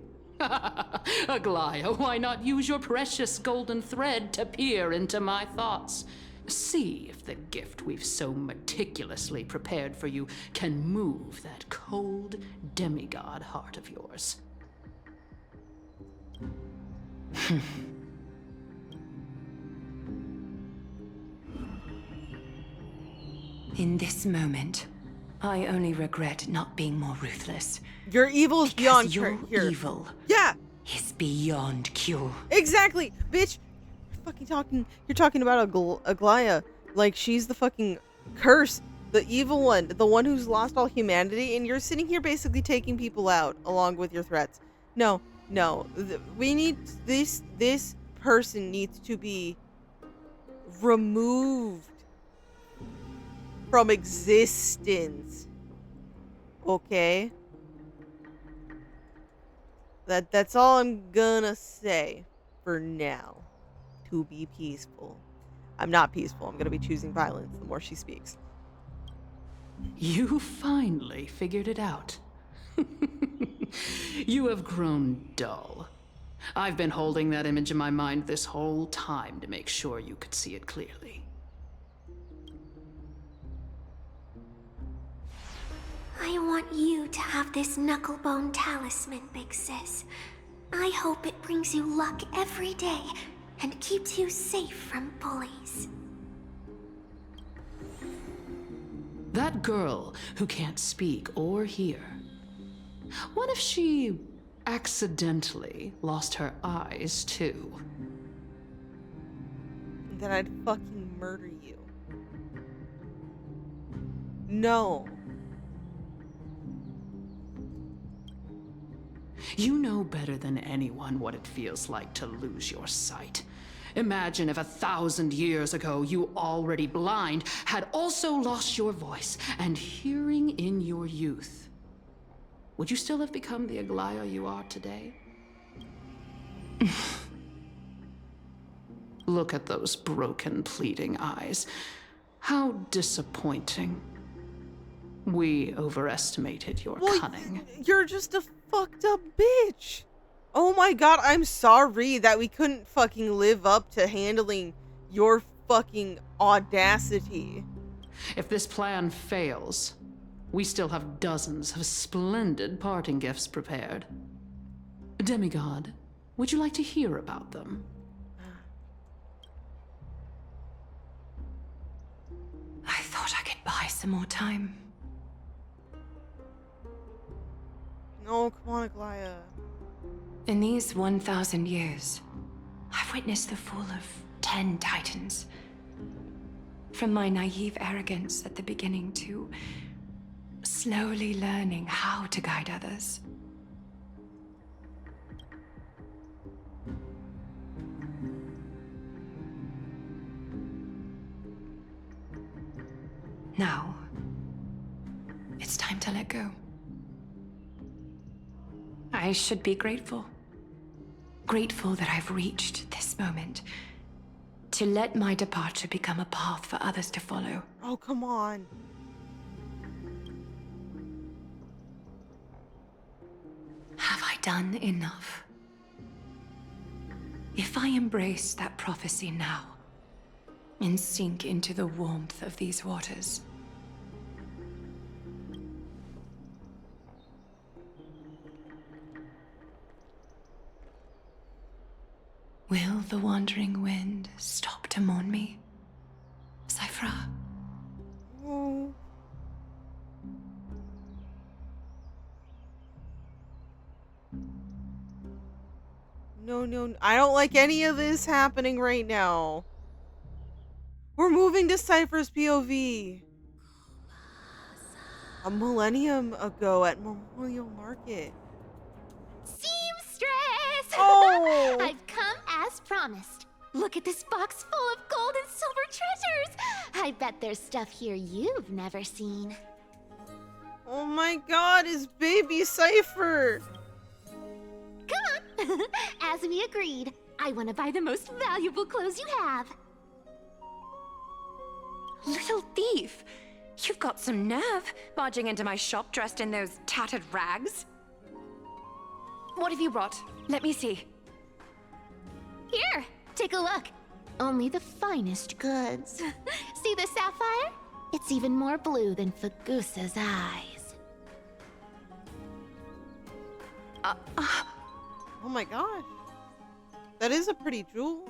Aglaya, why not use your precious golden thread to peer into my thoughts? See if the gift we've so meticulously prepared for you can move that cold demigod heart of yours. In this moment, I only regret not being more ruthless. Your evil is beyond your here. evil Yeah, is beyond cure. exactly, bitch. You're talking about Aglaya like she's the fucking curse, the evil one, the one who's lost all humanity, and you're sitting here basically taking people out along with your threats. No, we need this person needs to be removed from existence. Okay? That's all I'm gonna say for now. To be peaceful. I'm not peaceful. I'm gonna be choosing violence the more she speaks. You finally figured it out. You have grown dull. I've been holding that image in my mind this whole time to make sure you could see it clearly. I want you to have this knucklebone talisman, Big Sis. I hope it brings you luck every day and keeps you safe from bullies. That girl who can't speak or hear. What if she accidentally lost her eyes too? Then I'd fucking murder you. No. You know better than anyone what it feels like to lose your sight. Imagine if 1,000 years ago you, already blind, had also lost your voice and hearing in your youth. Would you still have become the Aglaya you are today? Look at those broken, pleading eyes. How disappointing. We overestimated your cunning. You're just a fucked up bitch. Oh my god, I'm sorry that we couldn't fucking live up to handling your fucking audacity. If this plan fails, we still have dozens of splendid parting gifts prepared. Demigod, would you like to hear about them? I thought I could buy some more time. No, come on, Aglaya. In these 1,000 years, I've witnessed the fall of 10 titans. From my naive arrogance at the beginning to slowly learning how to guide others. Now, it's time to let go. I should be grateful. Grateful that I've reached this moment. To let my departure become a path for others to follow. Oh, come on. Have I done enough? If I embrace that prophecy now, and sink into the warmth of these waters, will the wandering wind stop to mourn me? Cipher? Oh. No, I don't like any of this happening right now. We're moving to Cipher's POV. A millennium ago at Memorial Market. Seamstress! Oh! I've come as promised. Look at this box full of gold and silver treasures. I bet there's stuff here you've never seen. Oh my god, it's baby Cipher! Come on! As we agreed, I want to buy the most valuable clothes you have. Little thief! You've got some nerve, barging into my shop dressed in those tattered rags. What have you brought? Let me see. Here, take a look. Only the finest goods. See the sapphire? It's even more blue than Fagusa's eyes. Oh my gosh. That is a pretty jewel.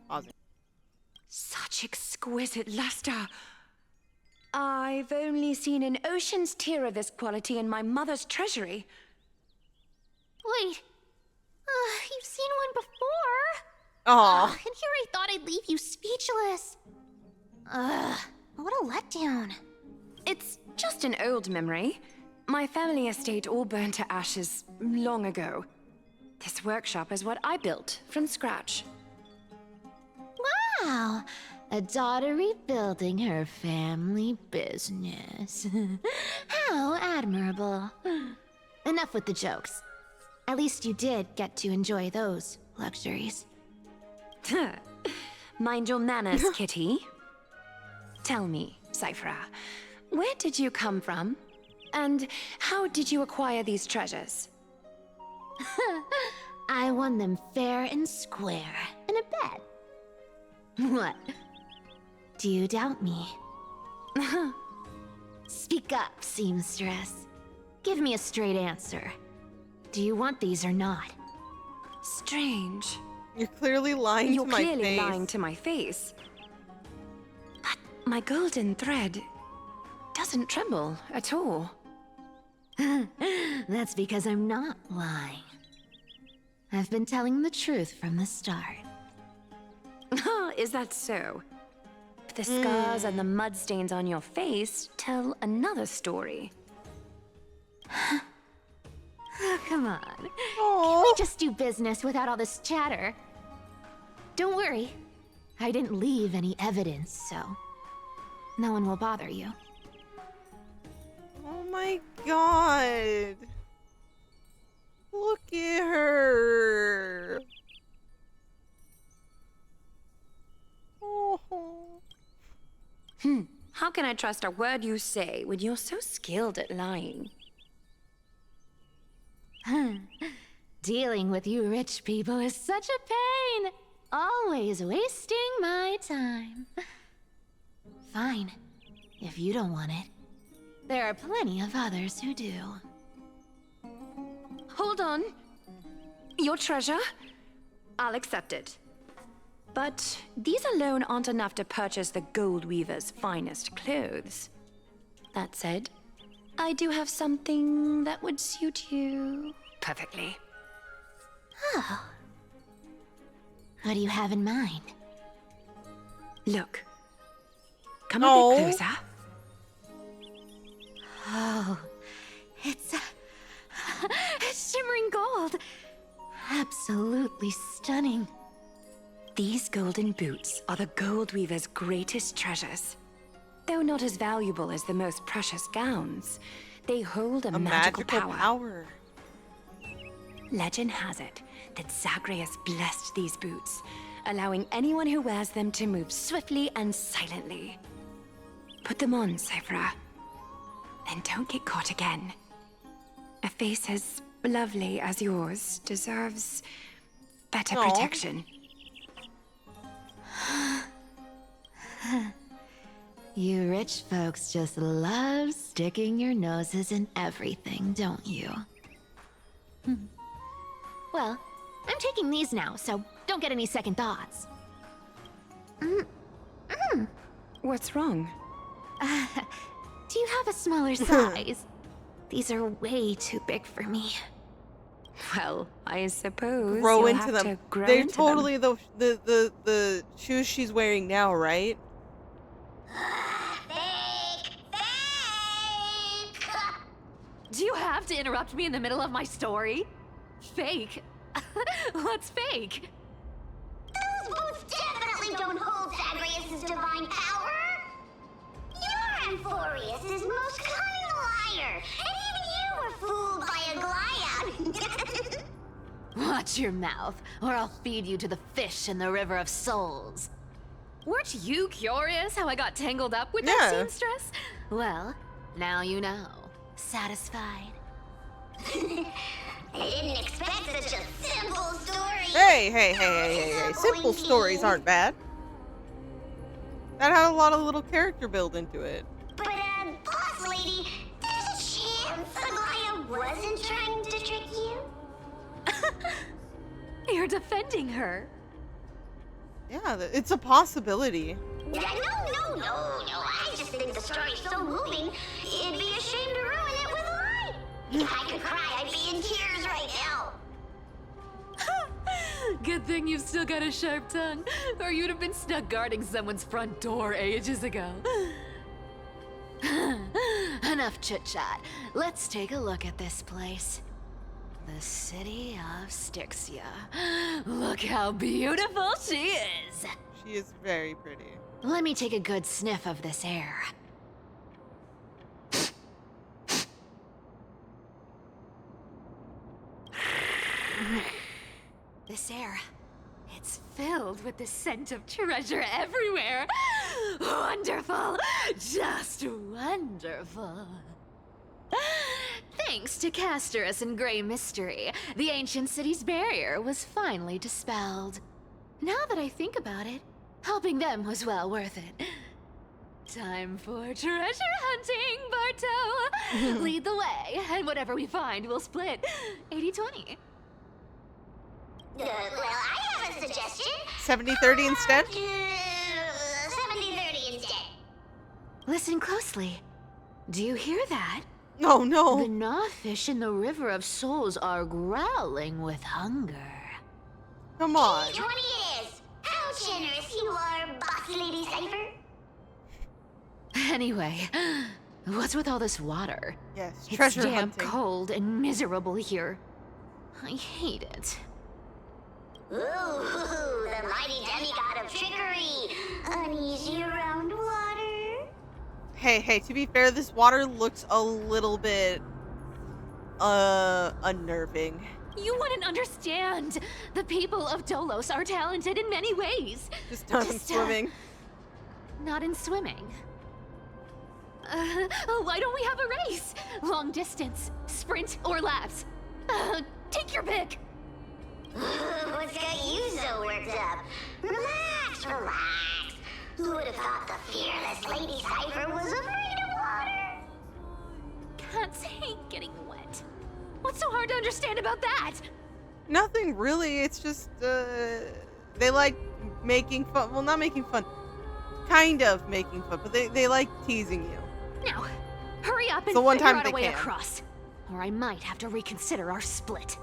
Pause it. Such exquisite luster. I've only seen an ocean's tear of this quality in my mother's treasury. Wait. You've seen one before? Aw. And here I thought I'd leave you speechless. What a letdown. It's just an old memory. My family estate all burned to ashes long ago. This workshop is what I built from scratch. Wow. A daughter rebuilding her family business. How admirable. Enough with the jokes. At least you did get to enjoy those luxuries. Mind your manners, kitty. Tell me, Cipher, where did you come from? And how did you acquire these treasures? I won them fair and square in a bet. What? Do you doubt me? Speak up, seamstress. Give me a straight answer. Do you want these or not? Strange. You're clearly lying You're to my clearly face. lying to my face. But my golden thread doesn't tremble at all. That's because I'm not lying. I've been telling the truth from the start. Is that so? But the scars and the mud stains on your face tell another story. Oh, come on. Can we just do business without all this chatter? Don't worry. I didn't leave any evidence, so no one will bother you. Oh my god. Look at her. Oh. How can I trust a word you say when you're so skilled at lying? Dealing with you rich people is such a pain. Always wasting my time. Fine, if you don't want it. There are plenty of others who do. Hold on. Your treasure? I'll accept it. But these alone aren't enough to purchase the gold weaver's finest clothes. That said, I do have something that would suit you perfectly. Oh. What do you have in mind? Look. Come a bit closer. Oh, it's shimmering gold. Absolutely stunning. These golden boots are the gold weaver's greatest treasures. Though not as valuable as the most precious gowns, they hold a magical power. Legend has it that Zagreus blessed these boots, allowing anyone who wears them to move swiftly and silently. Put them on, Cipher. Then don't get caught again. A face as lovely as yours deserves better protection. You rich folks just love sticking your noses in everything, don't you? Well, I'm taking these now, so don't get any second thoughts. What's wrong? Do you have a smaller size? These are way too big for me. Well, I suppose Grow you'll into have them. to grow They're into totally them. the shoes she's wearing now, right? Do you have to interrupt me in the middle of my story? Fake? What's fake? Those boots definitely don't hold Zagreus' divine power. You're Amphoreus' most cunning liar, and even you were fooled by a Glyad. Watch your mouth, or I'll feed you to the fish in the River of Souls. Weren't you curious how I got tangled up with that seamstress? Well, now you know. Satisfied? I didn't expect such a simple story. Hey. Simple stories aren't bad. That had a lot of little character build into it. But, boss lady, there's a chance Aglaia wasn't trying to trick you? You're defending her. Yeah, it's a possibility. No. I just think the story's so moving, it'd be a shame to ruin it with a lie. If I could cry, I'd be in tears right now. Good thing you've still got a sharp tongue, or you'd have been stuck guarding someone's front door ages ago. Enough chit-chat. Let's take a look at this place. The city of Styxia. Look how beautiful she is! She is very pretty. Let me take a good sniff of this air. This air, it's filled with the scent of treasure everywhere. Wonderful, just wonderful. Thanks to Castorus and Grey Mystery, the ancient city's barrier was finally dispelled. Now that I think about it, helping them was well worth it. Time for treasure hunting, Barto! Lead the way, and whatever we find, we'll split 80-20. Well, I have a suggestion. 70-30 instead? 70-30 instead. Listen closely. Do you hear that? Oh, no. The gnawfish in the River of Souls are growling with hunger. Come on. 20 it is. How generous you are, Boss Lady Cipher. Anyway, what's with all this water? Yes, It's treasure damp, hunting. cold, and miserable here. I hate it. Ooh, the mighty demigod of trickery. Uneasy around water. Hey, to be fair, this water looks a little bit, unnerving. You wouldn't understand. The people of Dolos are talented in many ways. Just not in swimming. Not in swimming. Why don't we have a race? Long distance, sprint, or laps? Take your pick. What's got you so worked up? Relax. Who would have thought the fearless Lady Cipher was afraid of water? Cats hate getting wet. What's so hard to understand about that? Nothing really. It's just, they like making fun. Well, not making fun. Kind of making fun, but they like teasing you. Now, hurry up and The one figure time out a they way can. across. Or I might have to reconsider our split.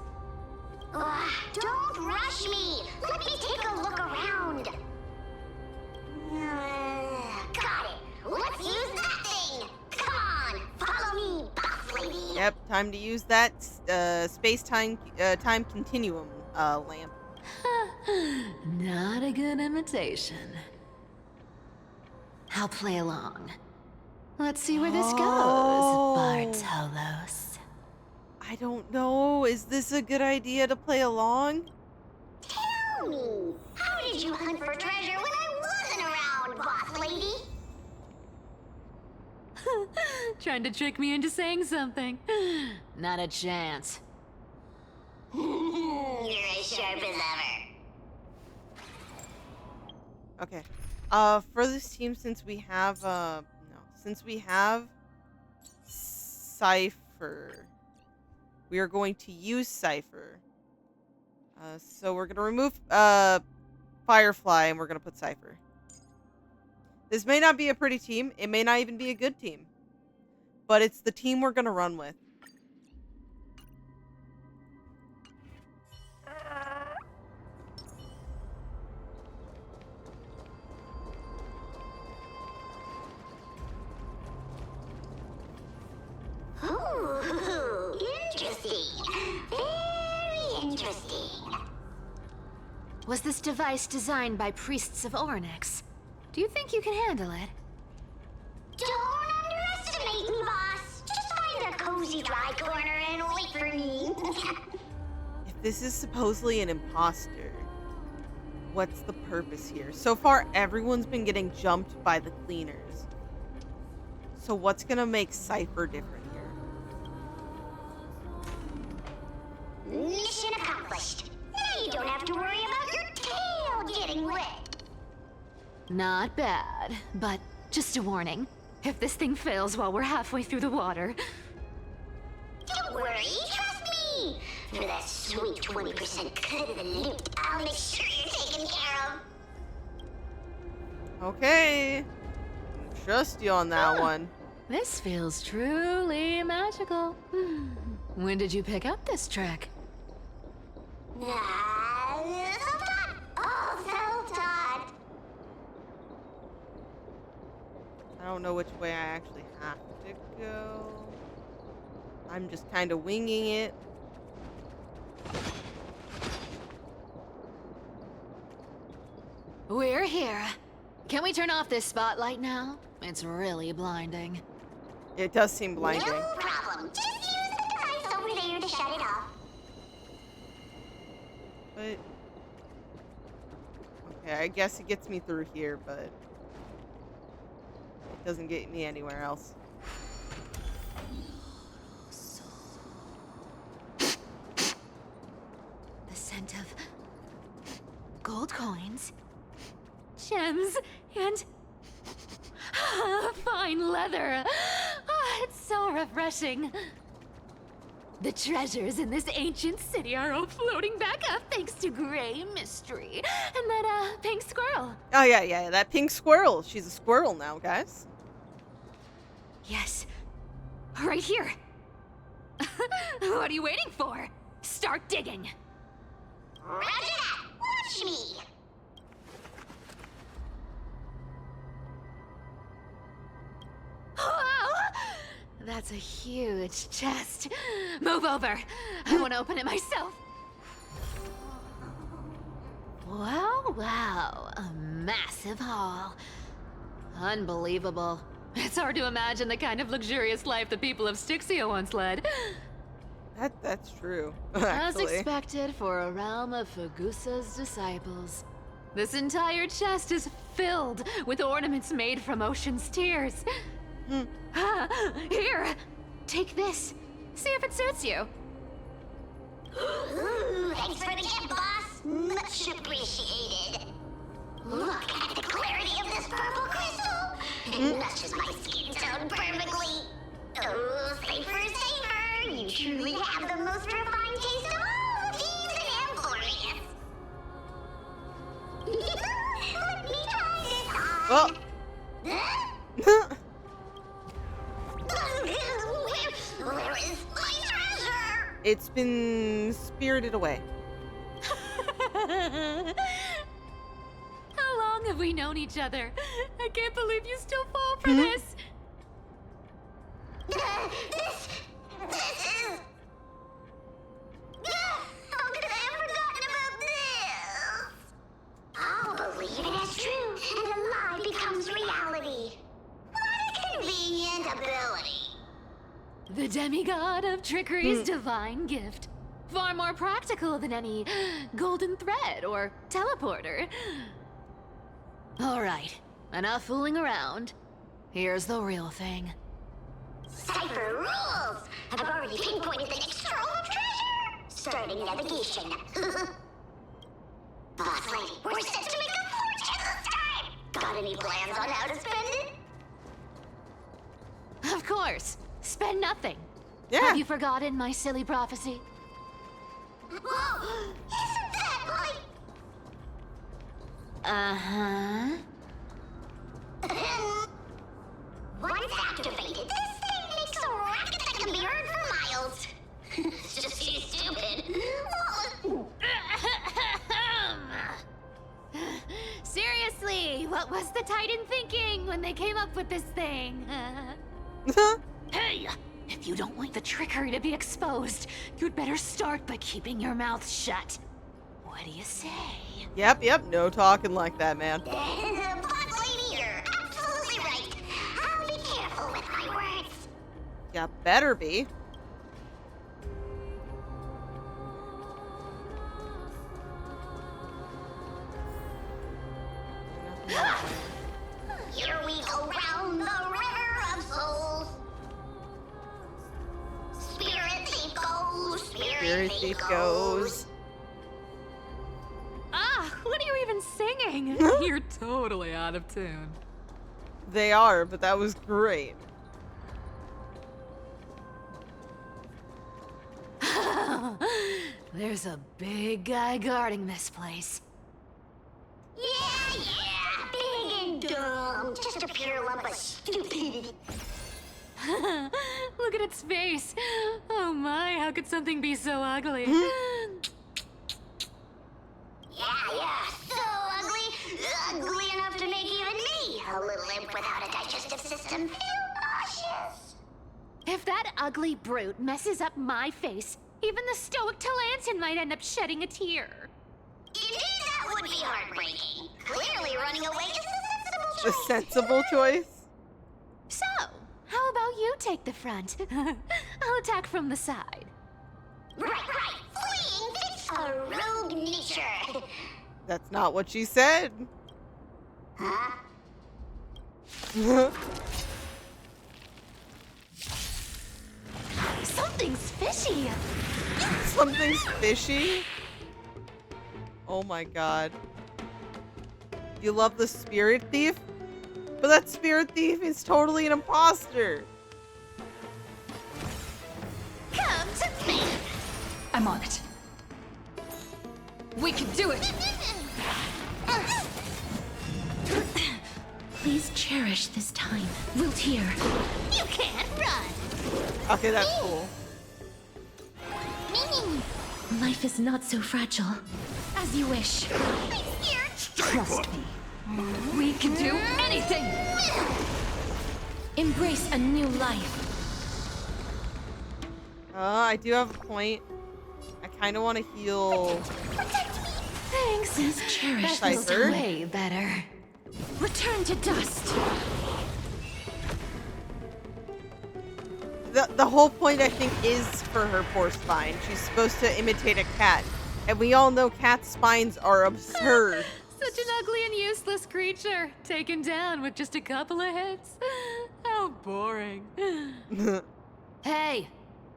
Don't rush me. Let me take a look around. Got it. Let's use that thing. Come on, follow me, boss lady. Yep, time to use that space-time time continuum lamp. Not a good imitation. I'll play along. Let's see where this goes, Bartolos. I don't know. Is this a good idea to play along? Tell me, how did you hunt for treasure when I wasn't around, boss lady? Trying to trick me into saying something. Not a chance. You're as sharp as ever. Okay. For this team, since we have Cipher, we are going to use Cipher. So we're gonna remove Firefly and we're gonna put Cipher. This may not be a pretty team. It may not even be a good team. But it's the team we're gonna run with. Ooh, interesting. Very interesting. Was this device designed by priests of Ornyx? Do you think you can handle it? Don't underestimate me, boss. Just find a cozy dry corner and wait for me. If this is supposedly an imposter, what's the purpose here? So far, everyone's been getting jumped by the cleaners. So what's gonna make Cipher different here? Not bad, but just a warning. If this thing fails while we're halfway through the water... Don't worry, trust me! For that sweet 20% cut of the loot, I'll make sure you're taken care of. Okay. Trust you on that one. This feels truly magical. When did you pick up this trick? Self-taught! Oh, self-taught! I don't know which way I actually have to go. I'm just kind of winging it. We're here. Can we turn off this spotlight now? It's really blinding. It does seem blinding. No problem. Just use the device over there to shut it off. But... okay, I guess it gets me through here, but... it doesn't get me anywhere else. The scent of... gold coins, gems, and... fine leather. It's so refreshing. The treasures in this ancient city are all floating back up thanks to Grey Mystery and that, pink squirrel. Oh, yeah, that pink squirrel. She's a squirrel now, guys. Yes. Right here. What are you waiting for? Start digging. Roger that! Watch me! Wow! That's a huge chest. Move over. I want to open it myself. Wow. A massive haul. Unbelievable. It's hard to imagine the kind of luxurious life the people of Styxia once led. That's true, As actually. expected for a realm of Fagusa's disciples. This entire chest is filled with ornaments made from ocean's tears. Here, take this. See if it suits you. Ooh, thanks for the gift, boss. Much appreciated. Look at the clarity of this purple crystal. It matches my skin tone perfectly. Oh, Cipher, you truly have the most refined taste of all thieves in Amphoreus. Let me try this on. Where is my treasure? It's been spirited away. How long have we known each other? I can't believe you still fall for this. This is... How could I have forgotten about this? I'll believe it as true, and the lie becomes reality. What a convenient ability. The demigod of trickery's divine gift. Far more practical than any golden thread or teleporter. All right, enough fooling around. Here's the real thing. Cipher rules! I've already pinpointed the next trove of treasure! Starting navigation. Boss lady, we're set to make a fortune this time! Got any plans on how to spend it? Of course. Spend nothing. Yeah. Have you forgotten my silly prophecy? Whoa! Isn't that like... Uh-huh. Once activated, this thing makes a racket that can be heard for miles. It's just too stupid. Seriously, what was the Titan thinking when they came up with this thing? Hey! If you don't want the trickery to be exposed, you'd better start by keeping your mouth shut. What do you say? Yep, no talking like that, man. Boss lady, you're absolutely right. I'll be careful with my words. Ya better be. Here we go round the river of souls. Spirit thief goes, Spirit thief goes. Ah, what are you even singing? You're totally out of tune. They are, but that was great. There's a big guy guarding this place. Yeah, big and dumb. Just a pure lump of stupidity. Look at its face. Oh my, how could something be so ugly? Yeah, so ugly. Ugly enough to make even me, a little imp without a digestive system, feel nauseous. If that ugly brute messes up my face, even the stoic Talantin might end up shedding a tear. Indeed, that would be heartbreaking. Clearly running away is the sensible The choice. sensible choice? So, how about you take the front? I'll attack from the side. Right. Fleeing fits a rogue nature. That's not what she said. Huh? Something's fishy. Something's fishy? Oh my god. You love the spirit thief? But that spirit thief is totally an imposter. Come to me. I'm on it. We can do it! Please cherish this time. We'll tear. You can't run. Okay, that's cool. Life is not so fragile. As you wish. I'm scared. Trust me. We can do anything! Embrace a new life. I do have a point. I kind of want to heal. Thanks. Please cherish That this feels Cipher. way better. Return to dust. The whole point, I think, is for her poor spine. She's supposed to imitate a cat. And we all know cats' spines are absurd. Such an ugly and useless creature, taken down with just a couple of hits. How boring. Hey,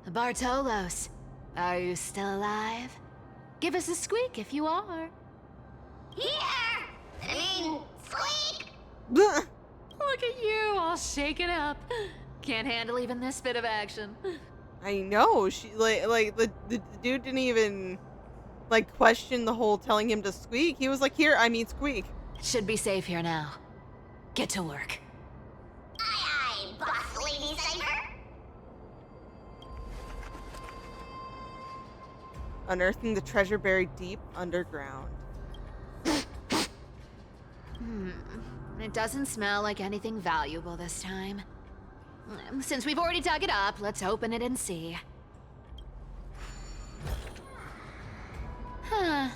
Bartolos, are you still alive? Give us a squeak if you are. Squeak. Look at you, all shaken up. Can't handle even this bit of action. I know. She like the dude didn't even like question the whole telling him to squeak. He was like, "Here, I mean squeak." Should be safe here now. Get to work. Aye, boss lady Cipher. Unearthing the treasure buried deep underground. It doesn't smell like anything valuable this time. Since we've already dug it up, let's open it and see. Huh.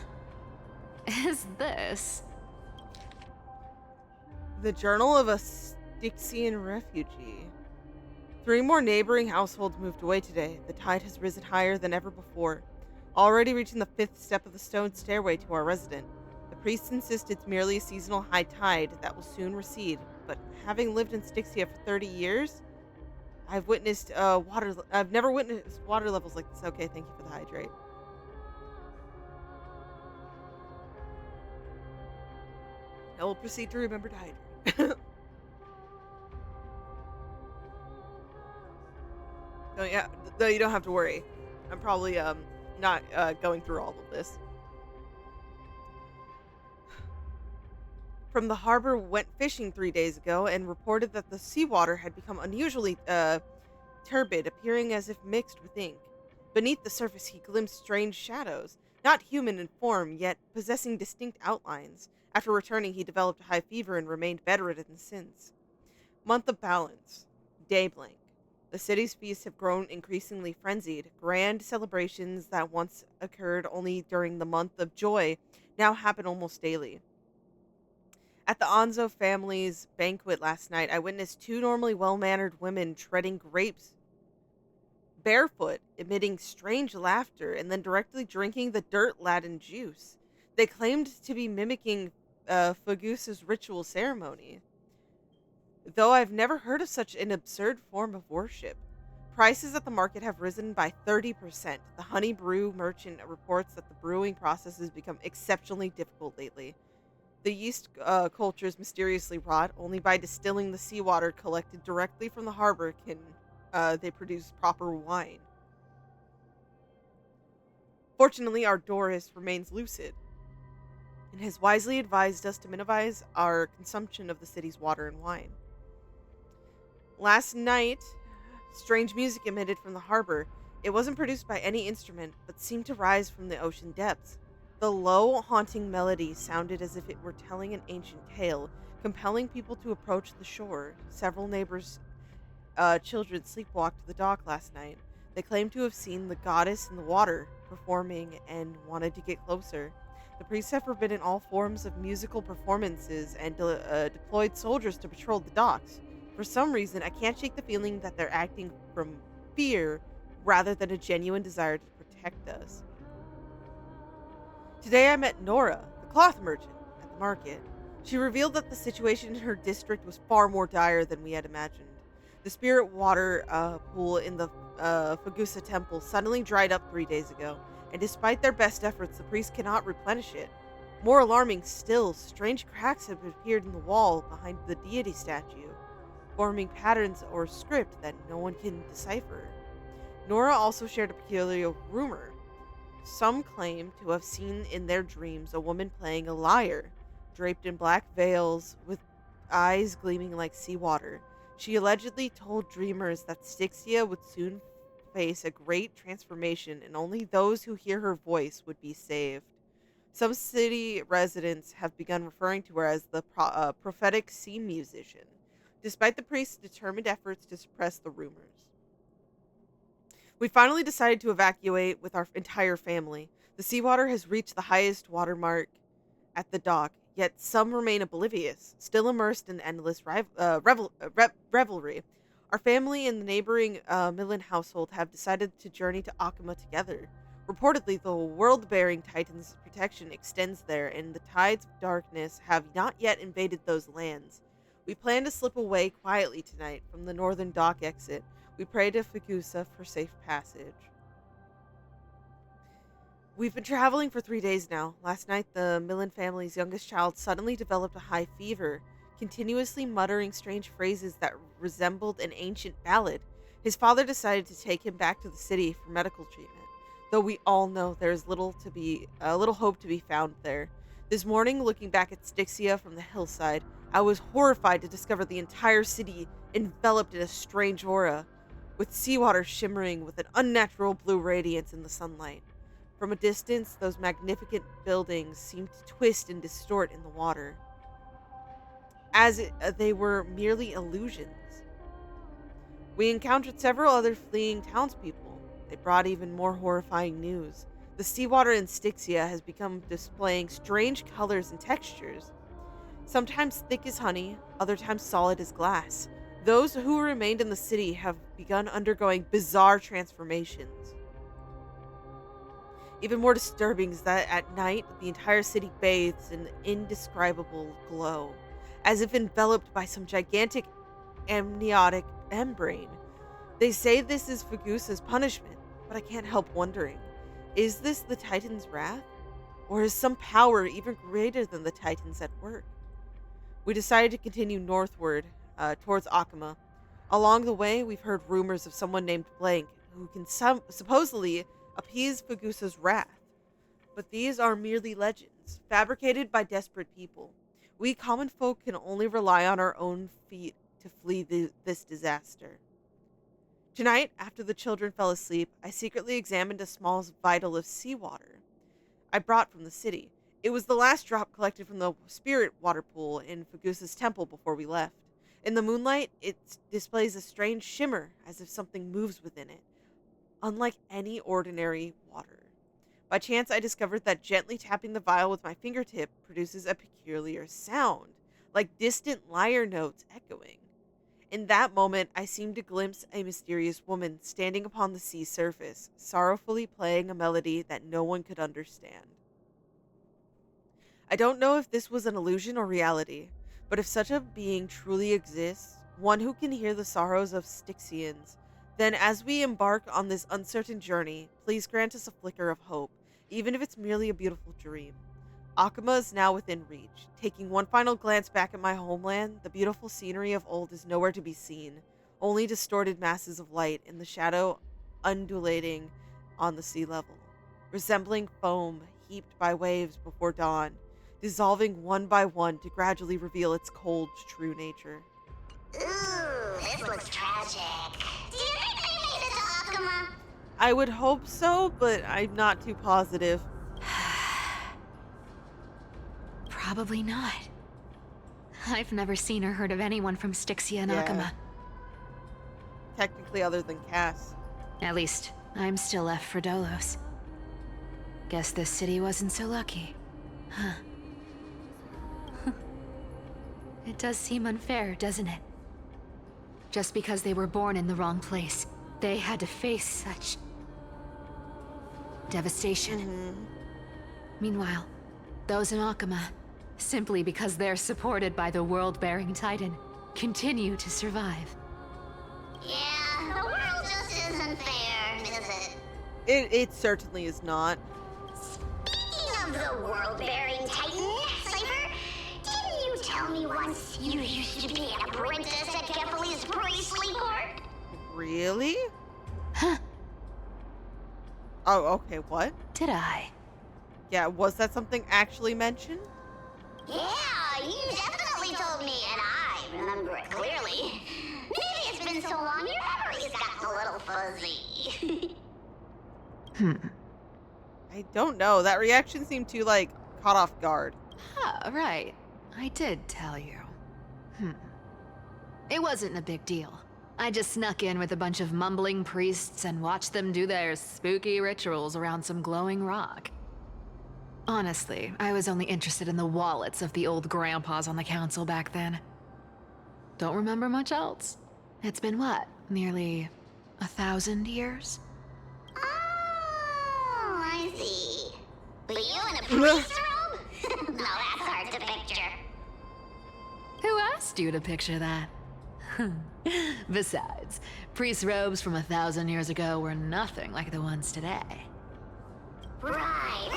Is this? The journal of a Styxian refugee. 3 more neighboring households moved away today. The tide has risen higher than ever before, already reaching the 5th step of the stone stairway to our resident. The priests insist it's merely a seasonal high tide that will soon recede, but having lived in Styxia for 30 years, I've never witnessed water levels like this. Okay, thank you for the hydrate. I will proceed to remember to hydrate. No, you don't have to worry. I'm probably not going through all of this. From the harbor went fishing 3 days ago and reported that the seawater had become unusually turbid, appearing as if mixed with ink. Beneath the surface he glimpsed strange shadows, not human in form, yet possessing distinct outlines. After returning, he developed a high fever and remained bedridden since. Month of balance. Day blank. The city's feasts have grown increasingly frenzied. Grand celebrations that once occurred only during the month of joy now happen almost daily. At the Anzo family's banquet last night, I witnessed 2 normally well-mannered women treading grapes barefoot, emitting strange laughter, and then directly drinking the dirt-laden juice. They claimed to be mimicking Fagusa's ritual ceremony, though I've never heard of such an absurd form of worship. Prices at the market have risen by 30%. The honey brew merchant reports that the brewing process has become exceptionally difficult lately. The yeast cultures mysteriously rot. Only by distilling the seawater collected directly from the harbor can they produce proper wine. Fortunately, our Doris remains lucid and has wisely advised us to minimize our consumption of the city's water and wine. Last night, strange music emitted from the harbor. It wasn't produced by any instrument, but seemed to rise from the ocean depths. The low, haunting melody sounded as if it were telling an ancient tale, compelling people to approach the shore. Several neighbors' children sleepwalked the dock last night. They claimed to have seen the goddess in the water performing and wanted to get closer. The priests have forbidden all forms of musical performances and deployed soldiers to patrol the docks. For some reason, I can't shake the feeling that they're acting from fear rather than a genuine desire to protect us. Today I met Nora, the cloth merchant, at the market. She revealed that the situation in her district was far more dire than we had imagined. The spirit water pool in the Fagusa temple suddenly dried up 3 days ago, and despite their best efforts, the priests cannot replenish it. More alarming still, strange cracks have appeared in the wall behind the deity statue, forming patterns or script that no one can decipher. Nora also shared a peculiar rumor. Some claim to have seen in their dreams a woman playing a lyre, draped in black veils with eyes gleaming like seawater. She allegedly told dreamers that Styxia would soon face a great transformation and only those who hear her voice would be saved. Some city residents have begun referring to her as the prophetic sea musician, despite the priest's determined efforts to suppress the rumors. We finally decided to evacuate with our entire family. The seawater has reached the highest watermark at the dock, yet some remain oblivious, still immersed in endless revelry. Our family and the neighboring Millen household have decided to journey to Akama together. Reportedly, the world-bearing Titan's protection extends there, and the tides of darkness have not yet invaded those lands. We plan to slip away quietly tonight from the northern dock exit. We pray to Fagusa for safe passage. We've been traveling for 3 days now. Last night, the Millen family's youngest child suddenly developed a high fever, continuously muttering strange phrases that resembled an ancient ballad. His father decided to take him back to the city for medical treatment, though we all know there is little hope to be found there. This morning, looking back at Styxia from the hillside, I was horrified to discover the entire city enveloped in a strange aura, with seawater shimmering with an unnatural blue radiance in the sunlight. From a distance, those magnificent buildings seemed to twist and distort in the water, as they were merely illusions. We encountered several other fleeing townspeople. They brought even more horrifying news. The seawater in Styxia has become displaying strange colors and textures, sometimes thick as honey, other times solid as glass. Those who remained in the city have begun undergoing bizarre transformations. Even more disturbing is that at night, the entire city bathes in an indescribable glow, as if enveloped by some gigantic amniotic membrane. They say this is Fagusa's punishment, but I can't help wondering, is this the Titan's wrath? Or is some power even greater than the Titans at work? We decided to continue northward, towards Akama. Along the way, we've heard rumors of someone named Blank, who can supposedly appease Fagusa's wrath. But these are merely legends, fabricated by desperate people. We common folk can only rely on our own feet to flee this disaster. Tonight, after the children fell asleep, I secretly examined a small vial of seawater I brought from the city. It was the last drop collected from the spirit water pool in Fagusa's temple before we left. In the moonlight, it displays a strange shimmer, as if something moves within it, unlike any ordinary water. By chance, I discovered that gently tapping the vial with my fingertip produces a peculiar sound, like distant lyre notes echoing. In that moment, I seemed to glimpse a mysterious woman standing upon the sea surface, sorrowfully playing a melody that no one could understand. I don't know if this was an illusion or reality, but if such a being truly exists, one who can hear the sorrows of Styxians, then as we embark on this uncertain journey, please grant us a flicker of hope, even if it's merely a beautiful dream. Akama is now within reach. Taking one final glance back at my homeland, the beautiful scenery of old is nowhere to be seen, only distorted masses of light in the shadow undulating on the sea level, resembling foam heaped by waves before dawn, dissolving one by one to gradually reveal its cold, true nature. Ooh, this looks tragic. Do you think they made it to Akama? I would hope so, but I'm not too positive. Probably not. I've never seen or heard of anyone from Styxia and Yeah. Akama. Technically, other than Cass. At least, I'm still left for Dolos. Guess this city wasn't so lucky. Huh. It does seem unfair, doesn't it? Just because they were born in the wrong place, they had to face such devastation. Meanwhile, those in Akama, simply because they're supported by the world-bearing Titan, continue to survive. Yeah, the world just isn't fair, is it? It certainly is not. Speaking of the world-bearing Titan, Cipher, didn't you tell me once you used to be an apprentice at Kephal's priestly court? Really? Huh. Oh, okay, what? Did I? Yeah, was that something actually mentioned? Yeah, you definitely told me, and I remember it clearly. Maybe it's been so long your memory's gotten a little fuzzy. I don't know. That reaction seemed too, like, caught off guard. Ah, right. I did tell you. It wasn't a big deal. I just snuck in with a bunch of mumbling priests and watched them do their spooky rituals around some glowing rock. Honestly, I was only interested in the wallets of the old grandpas on the council back then. Don't remember much else. It's been what, nearly 1,000 years? Oh, I see. But you in a priest robe? No, that's hard to picture. Who asked you to picture that? Besides, priest robes from 1,000 years ago were nothing like the ones today. Right.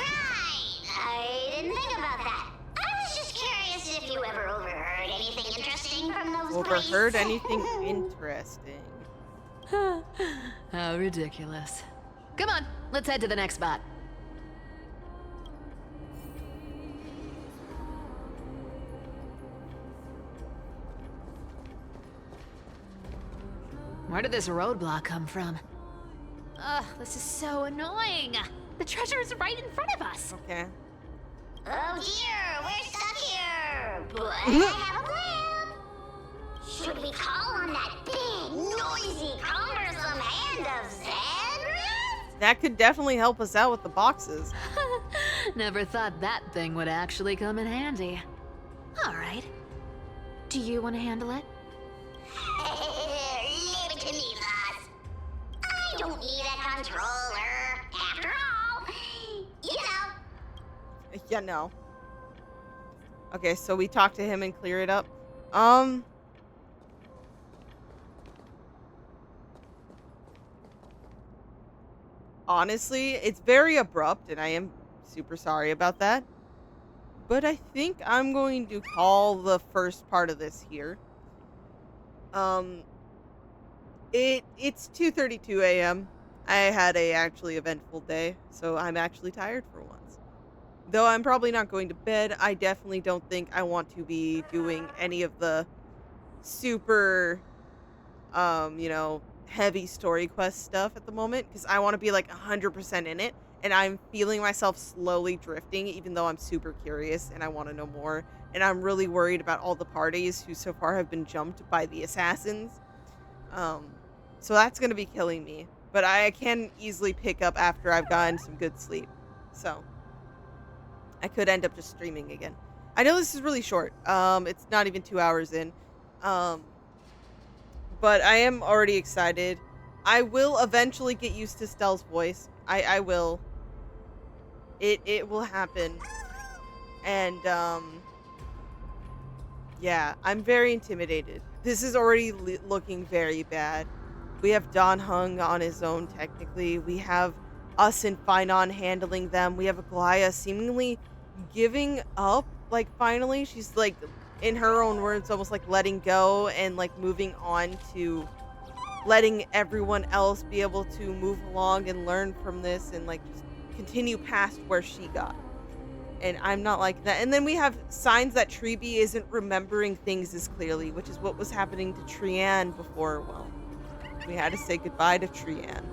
I didn't think about that. I was just curious if you ever overheard anything interesting from those priests. Overheard anything interesting? How ridiculous. Come on, let's head to the next spot. Where did this roadblock come from? Ugh, this is so annoying. The treasure is right in front of us. Okay. Oh dear, we're stuck here. But I have a plan. Should we call on that big, noisy, cumbersome hand of Zagreus? That could definitely help us out with the boxes. Never thought that thing would actually come in handy. All right. Do you want to handle it? Leave it to me, boss. I don't need a controller. After all, you know. Yeah, no. Okay, so we talk to him and clear it up. Honestly, it's very abrupt, and I am super sorry about that. But I think I'm going to call the first part of this here. It's 2:32 a.m. I had a actually eventful day, so I'm actually tired for once. Though I'm probably not going to bed, I definitely don't think I want to be doing any of the super, heavy story quest stuff at the moment, because I want to be like 100% in it, and I'm feeling myself slowly drifting, even though I'm super curious and I want to know more, and I'm really worried about all the parties who so far have been jumped by the assassins. So that's going to be killing me, but I can easily pick up after I've gotten some good sleep, so I could end up just streaming again. I know this is really short. It's not even 2 hours in. But I am already excited. I will eventually get used to Stell's voice. I will. It will happen. And, yeah, I'm very intimidated. This is already looking very bad. We have Don Hung on his own, technically. We have us and Finon handling them. We have Aglaya seemingly giving up, like, finally. She's, like, in her own words, almost, like, letting go and, like, moving on to letting everyone else be able to move along and learn from this and, like, just continue past where she got. And I'm not like that. And then we have signs that Treeby isn't remembering things as clearly, which is what was happening to Trianne before. Well, we had to say goodbye to Trianne.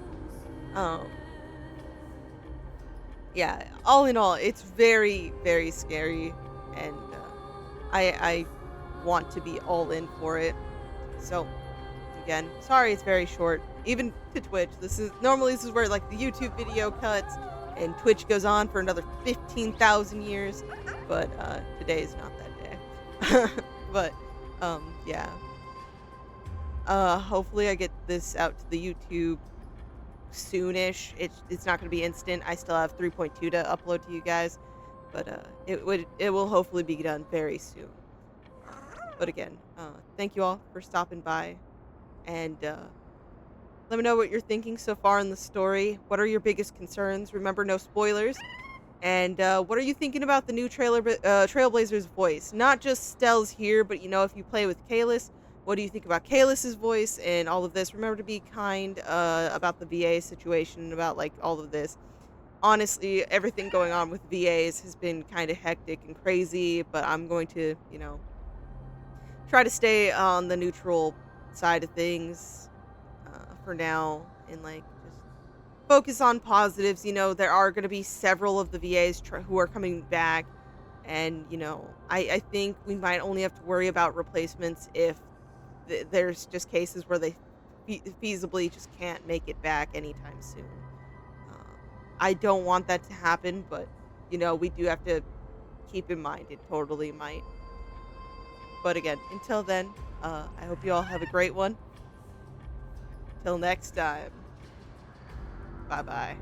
Yeah, all in all, it's very, very scary, and I want to be all in for it. So, again, sorry it's very short. Even to Twitch, this is where like the YouTube video cuts, and Twitch goes on for another 15,000 years. But today is not that day. But yeah. Hopefully I get this out to the YouTube soonish. It's not going to be instant. I still have 3.2 to upload to you guys, but it will hopefully be done very soon. But again, thank you all for stopping by, and let me know what you're thinking so far in the story. What are your biggest concerns? Remember, no spoilers. And what are you thinking about the new Trailblazer's voice? Not just Stell's here, but if you play with Kalis, what do you think about Kalis's voice and all of this? Remember to be kind about the VA situation, about like all of this. Honestly, everything going on with VAs has been kind of hectic and crazy, but I'm going to, try to stay on the neutral side of things for now, and like just focus on positives. There are going to be several of the VAs who are coming back, and I think we might only have to worry about replacements if there's just cases where they feasibly just can't make it back anytime soon. I don't want that to happen, but we do have to keep in mind it totally might. But again, until then, I hope you all have a great one. Till next time. Bye-bye.